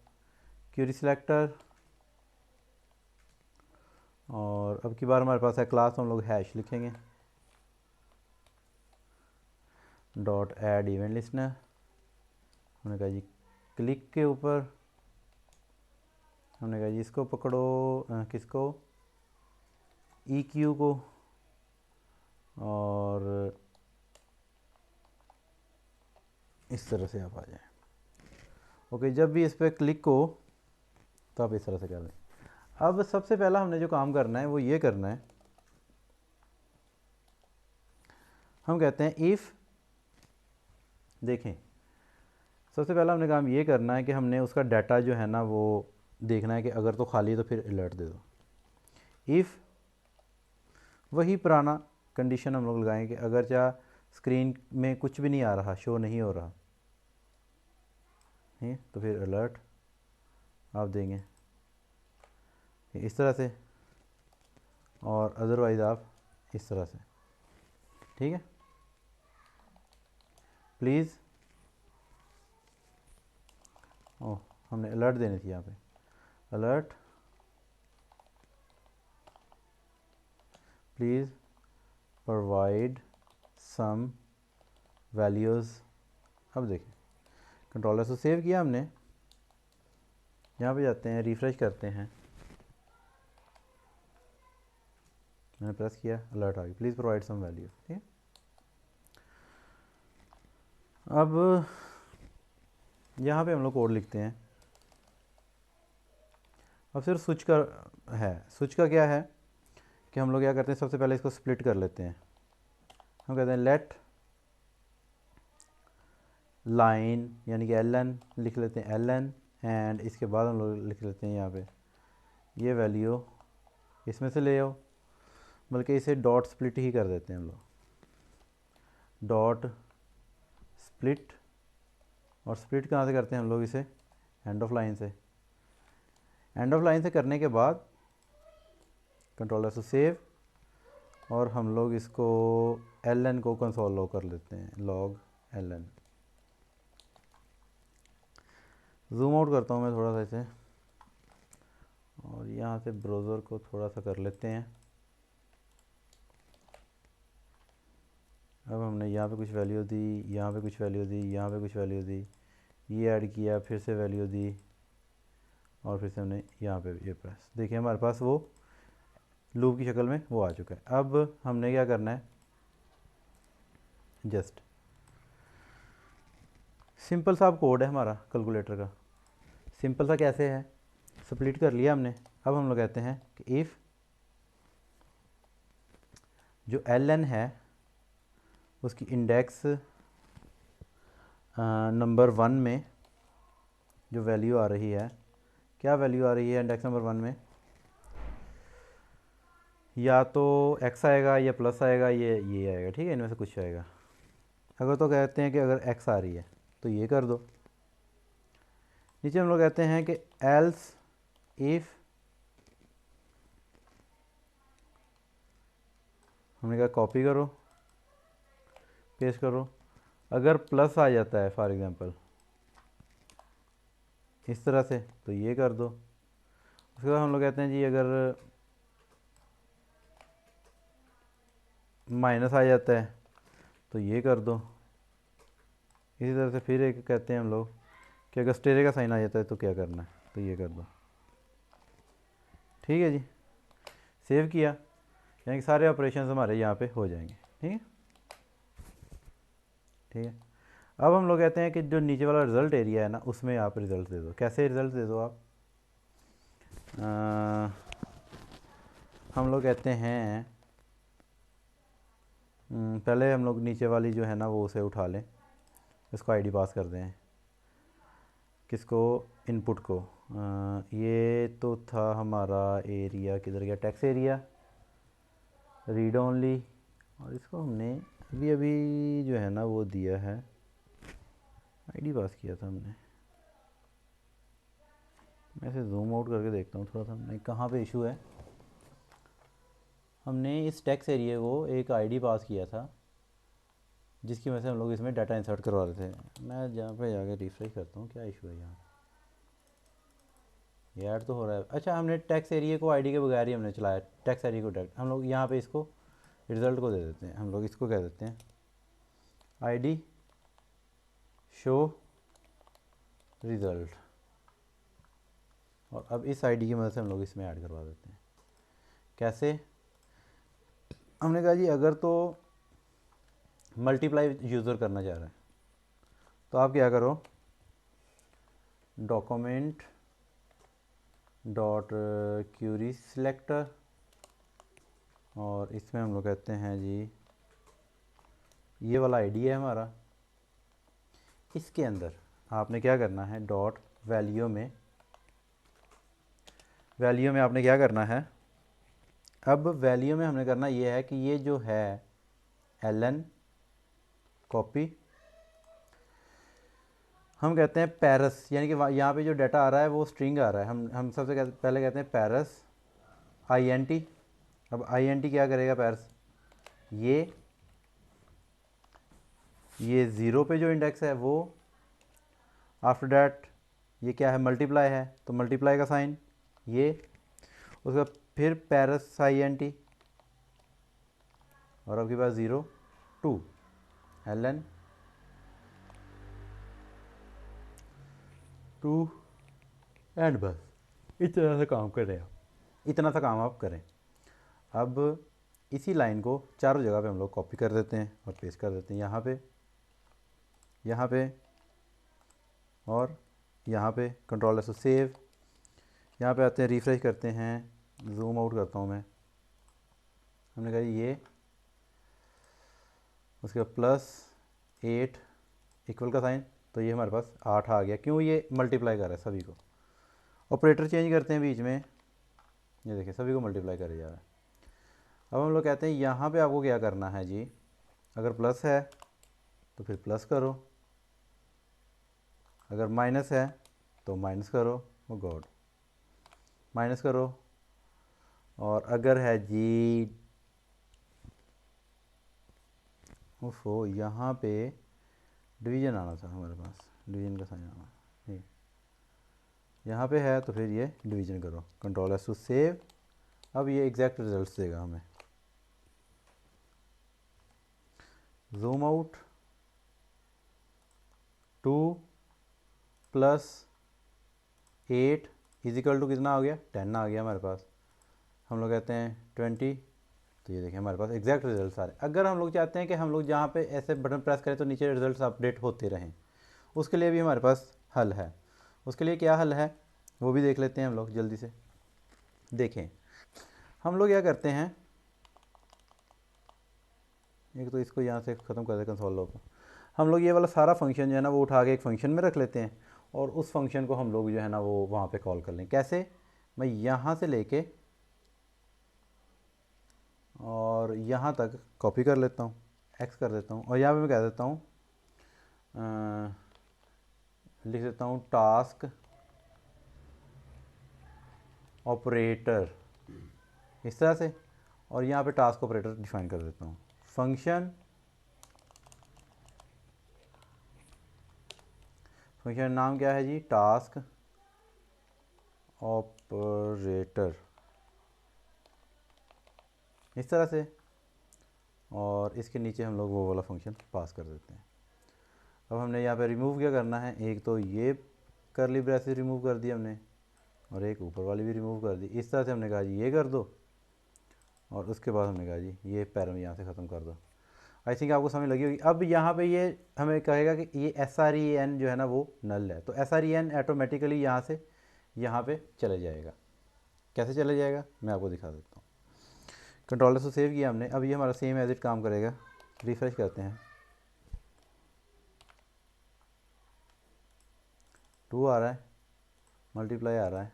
क्वेरी सिलेक्टर, और अब की बार हमारे पास है क्लास, तो हम लोग हैश लिखेंगे डॉट ऐड इवेंट लिस्टनर। हमने कहा जी क्लिक के ऊपर, हमने कहा जी इसको पकड़ो, किसको, ई क्यू को, और इस तरह से आप आ जाएं। ओके, जब भी इस पर क्लिक हो तो आप इस तरह से कर लें। अब सबसे पहला हमने जो काम करना है वो ये करना है, हम कहते हैं इफ़, देखें सबसे पहला हमने काम ये करना है कि हमने उसका डाटा जो है ना वो देखना है कि अगर तो खाली है तो फिर अलर्ट दे दो। इफ़ वही पुराना कंडीशन हम लोग लगाएं कि अगर चाह स्क्रीन में कुछ भी नहीं आ रहा, शो नहीं हो रहा है, तो फिर अलर्ट आप देंगे इस तरह से, और अदरवाइज़ आप इस तरह से। ठीक है, प्लीज़, ओह हमने अलर्ट देनी थी यहाँ पे, alert please provide some values. अब देखें कंट्रोलर से सेव किया हमने, यहाँ पे जाते हैं, रिफ़्रेश करते हैं, मैंने प्रेस किया, अलर्ट आ गई, प्लीज़ प्रोवाइड सम वैल्यू। ठीक है, अब यहाँ पे हम लोग कोड लिखते हैं। अब सिर्फ स्विच का है, स्विच का क्या है कि हम लोग क्या करते हैं, सबसे पहले इसको स्प्लिट कर लेते हैं। हम कहते हैं लेट लाइन, यानी कि एल लिख लेते हैं, एल एंड इसके बाद हम लोग लिख लेते हैं यहाँ पे ये वैल्यू इसमें से ले आओ, बल्कि इसे डॉट स्प्लिट ही कर देते हैं हम लोग, डॉट स्प्लिट। और स्प्लिट कहाँ से करते हैं हम लोग इसे, एंड ऑफ लाइन से। एंड ऑफ लाइन से करने के बाद कंट्रोलर से सेव, और हम लोग इसको एल को कंसोल लॉग कर लेते हैं, लॉग एल। जूम आउट करता हूँ मैं थोड़ा सा इसे, और यहाँ से ब्राउज़र को थोड़ा सा कर लेते हैं। अब हमने यहाँ पे कुछ वैल्यू दी, यहाँ पे कुछ वैल्यू दी, यहाँ पे कुछ वैल्यू दी, ये ऐड किया, फिर से वैल्यू दी, और फिर से हमने यहाँ पे ये प्रेस, देखिए हमारे पास वो लूप की शक्ल में वो आ चुका है। अब हमने क्या करना है, जस्ट सिंपल सा कोड है हमारा कैलकुलेटर का, सिंपल सा कैसे है, स्प्लिट कर लिया हमने। अब हम लोग कहते हैं कि इफ़ जो एल है उसकी इंडेक्स नंबर 1 में जो वैल्यू आ रही है, क्या वैल्यू आ रही है इंडेक्स नंबर 1 में, या तो x आएगा या प्लस आएगा, ये आएगा, ठीक है, इनमें से कुछ आएगा। अगर तो कहते हैं कि अगर x आ रही है तो ये कर दो। नीचे हम लोग कहते हैं कि एल्स इफ़, हमने कहा कॉपी करो पेस्ट करो, अगर प्लस आ जाता है फॉर एग्ज़ाम्पल इस तरह से तो ये कर दो। उसके बाद हम लोग कहते हैं जी अगर माइनस आ जाता है तो ये कर दो। इसी तरह से फिर एक कहते हैं हम लोग कि अगर स्टेरे का साइन आ जाता है तो क्या करना है, तो ये कर दो। ठीक है जी, सेव किया, यानी कि सारे ऑपरेशन हमारे यहाँ पे हो जाएंगे। ठीक है, ठीक है। अब हम लोग कहते हैं कि जो नीचे वाला रिज़ल्ट एरिया है ना उसमें आप रिज़ल्ट दे दो। कैसे रिज़ल्ट दे दो आप, हम लोग कहते हैं पहले हम लोग नीचे वाली जो है ना वो उसे उठा लें, इसको आईडी पास कर दें, किसको, इनपुट को। ये तो था हमारा एरिया, किधर गया, टेक्स्ट एरिया, रीड ओनली, और इसको हमने अभी अभी जो है ना वो दिया है, आईडी पास किया था हमने। मैं इसे जूम आउट करके देखता हूँ थोड़ा सा, नहीं कहाँ पे इशू है। हमने इस टेक्स्ट एरिया को एक आईडी पास किया था जिसकी वजह से हम लोग इसमें डाटा इंसर्ट करवा रहे थे। मैं जहाँ पे जाकर रिफ्रेश करता हूँ क्या इशू है यहाँ। ये ऐड तो हो रहा है। अच्छा, हमने टेक्स्ट एरिया को आईडी के बगैर ही हमने चलाया, टेक्स्ट एरिया को डायरेक्ट हम लोग यहाँ पे इसको रिज़ल्ट को दे देते हैं। हम लोग इसको कह देते हैं आईडी शो रिज़ल्ट, और अब इस आईडी की मदद से हम लोग इसमें ऐड करवा देते हैं। कैसे? हमने कहा जी अगर तो मल्टीप्लाई यूज़र करना चाह रहे हैं तो आप क्या करो, डॉक्यूमेंट डॉट क्यूरी सिलेक्टर, और इसमें हम लोग कहते हैं जी ये वाला आईडी है हमारा। इसके अंदर आपने क्या करना है, डॉट वैल्यू में आपने क्या करना है, अब वैल्यू में हमने करना ये है कि ये जो है एलन कॉपी, हम कहते हैं पैरस, यानी कि यहाँ पे जो डाटा आ रहा है वो स्ट्रिंग आ रहा है। हम सबसे पहले कहते हैं पैरस INT। अब INT क्या करेगा पैरस, ये ज़ीरो पे जो इंडेक्स है वो, आफ्टर डैट ये क्या है, मल्टीप्लाई है तो मल्टीप्लाई का साइन, ये उसका फिर पैरस INT, और आपके पास 0 2 LN 2 एंड बस इतना सा काम करें आप, इतना सा काम आप करें। अब इसी लाइन को चारों जगह पे हम लोग कॉपी कर देते हैं और पेस्ट कर देते हैं, यहाँ पे और यहाँ पे। कंट्रोल एस सेव, यहाँ पे आते हैं, रिफ्रेश करते हैं, जूम आउट करता हूँ मैं। हमने कहा ये उसके बाद +8 इक्वल का साइन, तो ये हमारे पास 8 आ गया। क्यों? ये मल्टीप्लाई कर रहा है सभी को। ऑपरेटर चेंज करते हैं बीच में, ये देखिए सभी को मल्टीप्लाई करे जा रहा है। अब हम लोग कहते हैं यहाँ पे आपको क्या करना है जी, अगर प्लस है तो फिर प्लस करो, अगर माइनस है तो माइनस करो, ओ गॉड माइनस करो, और अगर है जी ओफो यहाँ पे डिवीज़न आना था हमारे पास, डिवीज़न का साइन आना नहीं, यहाँ पे है तो फिर ये डिवीज़न करो, कंट्रोल एस टू सेव। अब ये एग्जैक्ट रिजल्ट्स देगा हमें। जूम आउट, 2 + 8 इजिकल टू कितना आ गया, 10 आ गया हमारे पास। हम लोग कहते हैं 20, तो ये देखिए हमारे पास एग्जैक्ट रिजल्ट्स आ रहे हैं। अगर हम लोग चाहते हैं कि हम लोग जहाँ पे ऐसे बटन प्रेस करें तो नीचे रिजल्ट्स अपडेट होते रहें, उसके लिए भी हमारे पास हल है। उसके लिए क्या हल है वो भी देख लेते हैं हम लोग जल्दी से। देखें हम लोग क्या करते हैं, एक तो इसको यहाँ से ख़त्म कर दे कंसोल लॉग, हम लोग ये वाला सारा फंक्शन जो है ना वो उठा के एक फ़ंक्शन में रख लेते हैं, और उस फंक्शन को हम लोग जो है ना वो वहाँ पे कॉल कर लें। कैसे? मैं यहाँ से लेके और यहाँ तक कॉपी कर लेता हूँ, एक्स कर देता हूँ, और यहाँ पे मैं कह देता हूँ लिख देता हूँ टास्क ऑपरेटर, इस तरह से, और यहाँ पे टास्क ऑपरेटर डिफाइन कर देता हूँ। फंक्शन नाम क्या है जी, टास्क ऑपरेटर, इस तरह से, और इसके नीचे हम लोग वो वाला फंक्शन पास कर देते हैं। अब हमने यहाँ पे रिमूव क्या करना है, एक तो ये करली ब्रेसेस रिमूव कर दी हमने, और एक ऊपर वाली भी रिमूव कर दी। इस तरह से हमने कहा जी ये कर दो, और उसके बाद हमने कहा जी ये पैरम यहाँ से ख़त्म कर दो। आई थिंक आपको समझ लगी होगी। अब यहाँ पे ये हमें कहेगा कि ये SREN जो है ना वो नल है, तो SREN ऑटोमेटिकली यहाँ से यहाँ पे चले जाएगा। कैसे चले जाएगा मैं आपको दिखा देता हूँ। कंट्रोलर से सेव किया हमने, अब ये हमारा सेम एज इट काम करेगा। रिफ्रेश करते हैं, 2 आ रहा है, मल्टीप्लाई आ रहा है,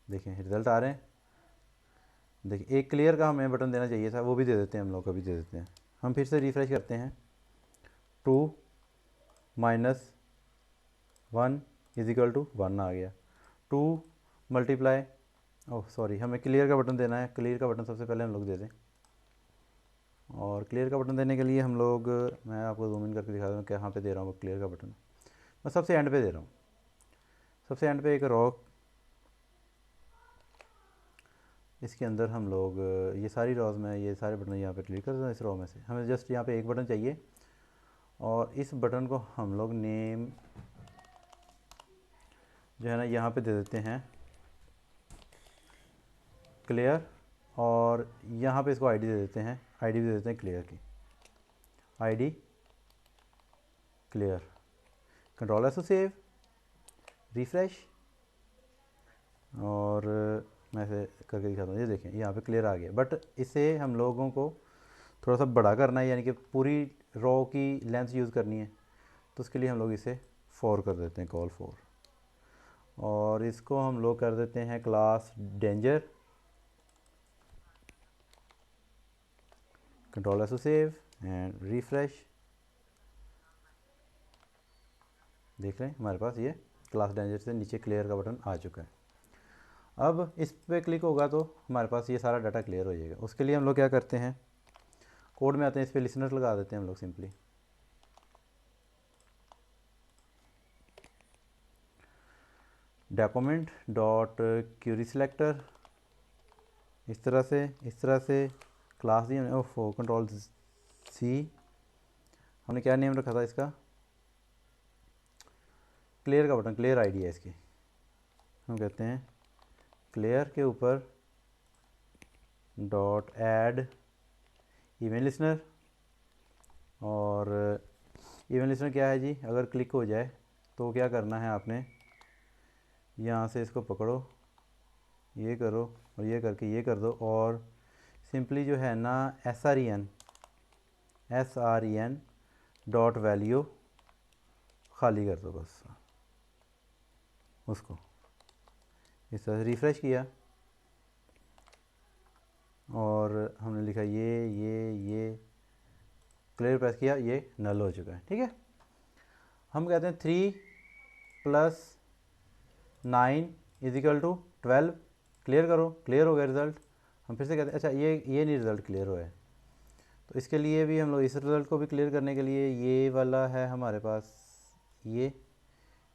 देखें रिज़ल्ट आ रहे हैं। देखिए एक क्लियर का हमें बटन देना चाहिए था, वो भी दे देते हैं हम लोग, अभी दे देते हैं। हम फिर से रिफ्रेश करते हैं, 2 - 1 इजिकल टू 1 आ गया, 2 मल्टीप्लाई, ओह सॉरी हमें क्लियर का बटन देना है। क्लियर का बटन सबसे पहले हम लोग दे दें, और क्लियर का बटन देने के लिए हम लोग, मैं आपको जूम इन करके दिखा दूँ कहाँ पे दे रहा हूँ क्लियर का बटन। मैं सबसे एंड पे दे रहा हूँ, सबसे एंड पे एक रॉ इसके अंदर हम लोग ये सारी रॉज में ये सारे बटन यहाँ पे क्लिक कर देते हैं। इस रो में से हमें जस्ट यहाँ पे एक बटन चाहिए और इस बटन को हम लोग नेम जो है ना यहाँ पे दे देते हैं क्लियर, और यहाँ पे इसको आईडी दे देते हैं, आईडी भी दे देते हैं क्लियर की, ID clear. Control S to save, refresh, और मैं ऐसे करके दिखाता हूँ। ये देखें यहाँ पे क्लियर आ गया, बट इसे हम लोगों को थोड़ा सा बड़ा करना है, यानी कि पूरी रो की लेंथ यूज़ करनी है, तो उसके लिए हम लोग इसे 4 कर देते हैं, कॉल 4, और इसको हम लोग कर देते हैं class danger. Control S to save and refresh. देख रहे हैं हमारे पास ये क्लास डेंजर से नीचे क्लियर का बटन आ चुका है। अब इस पे क्लिक होगा तो हमारे पास ये सारा डाटा क्लियर हो जाएगा। उसके लिए हम लोग क्या करते हैं, कोड में आते हैं, इस पर लिसनर लगा देते हैं हम लोग simply. Document dot Curie selector, इस तरह से क्लास दी हमने, ओफो कंट्रोल सी, हमने क्या नेम रखा था इसका, क्लियर का बटन, क्लियर आईडी है इसकी, हम कहते हैं क्लियर के ऊपर डॉट ऐड इवेंट लिसनर, और इवेंट लिसनर क्या है जी, अगर क्लिक हो जाए तो क्या करना है आपने, यहाँ से इसको पकड़ो, ये करो और ये करके ये कर दो, और सिंपली जो है ना SREN डॉट वैल्यू खाली कर दो बस, उसको इस तरह से रिफ़्रेश किया और हमने लिखा ये क्लियर प्रेस किया, ये नल हो चुका है। ठीक है, हम कहते हैं 3 + 9 = 12, क्लियर करो, क्लियर हो गया रिज़ल्ट। हम फिर से कहते हैं अच्छा ये नहीं रिज़ल्ट क्लियर हुआ है, तो इसके लिए भी हम लोग इस रिज़ल्ट को भी क्लियर करने के लिए ये वाला है हमारे पास, ये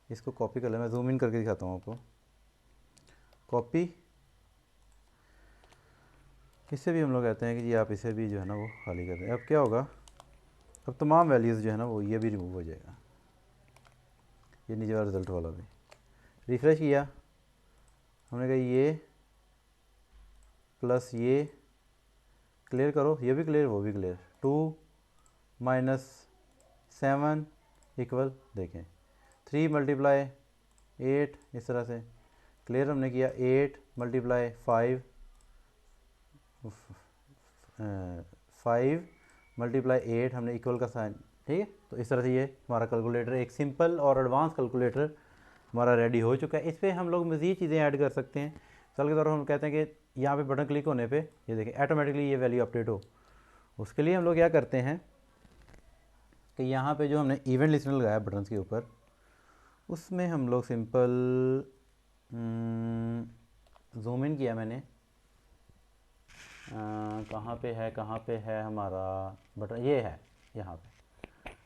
इसको कॉपी कर ले, मैं जूम इन करके दिखाता हूँ आपको, कॉपी, इससे भी हम लोग कहते हैं कि जी आप इसे भी जो है ना वो खाली कर दें। अब क्या होगा, अब तमाम वैल्यूज़ जो है ना वो ये भी रिमूव हो जाएगा, ये नीचे वाला रिज़ल्ट वाला भी। रिफ़्रेश किया, हमने कहा ये प्लस ये क्लियर करो, ये भी क्लियर वो भी क्लियर, 2 - 7 = देखें 3 × 8, इस तरह से क्लियर हमने किया, 8 × 5 × 8 हमने इक्वल का साइन, ठीक है। तो इस तरह से ये हमारा कैलकुलेटर, एक सिंपल और एडवांस कैलकुलेटर हमारा रेडी हो चुका है। इस पर हम लोग मज़ीद चीज़ें ऐड कर सकते हैं। मिसाल के तौर पर हम कहते हैं कि यहाँ पे बटन क्लिक होने पे ये देखें ऑटोमेटिकली ये वैल्यू अपडेट हो, उसके लिए हम लोग क्या करते हैं कि यहाँ पे जो हमने इवेंट लिस्टनर लगाया बटन के ऊपर, उसमें हम लोग सिंपल जूम इन किया मैंने, कहाँ पे है हमारा बटन, ये है यहाँ पे।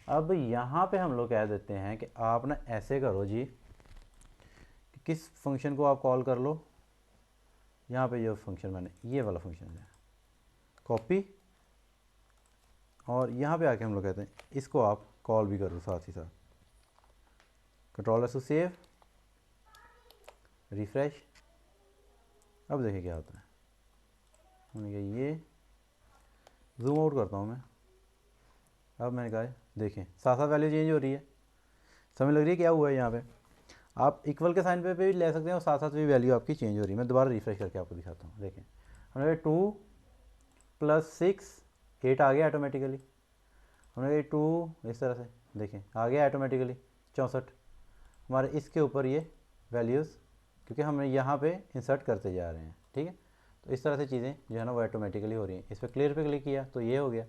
अब यहाँ पे हम लोग कह देते हैं कि आप ना ऐसे करो जी कि किस फंक्शन को आप कॉल कर लो, यहाँ पे जो फंक्शन मैंने ये वाला फंक्शन है कॉपी, और यहाँ पे आके हम लोग कहते हैं इसको आप कॉल भी करो साथ ही साथ, कंट्रोल टू सेव, रिफ्रेश। अब देखिए क्या होता है, मैंने कहा ये जूम आउट करता हूँ मैं, अब मैंने कहा देखें साथ साथ वैल्यू चेंज हो रही है, समझ लग रही है क्या हुआ है। यहाँ पे आप इक्वल के साइन पे भी ले सकते हैं और साथ साथ भी वैल्यू आपकी चेंज हो रही है। मैं दोबारा रिफ्रेश करके आपको दिखाता हूँ, देखें हमने 2 + 6 8 आ गया ऑटोमेटिकली, हमने 2 इस तरह से देखें आ गया ऑटोमेटिकली 64, हमारे इसके ऊपर ये वैल्यूज़ क्योंकि हम यहाँ पे इंसर्ट करते जा रहे हैं। ठीक है, तो इस तरह से चीज़ें जो है ना वो ऑटोमेटिकली हो रही हैं। इस पर क्लियर पे क्लिक किया तो ये हो गया।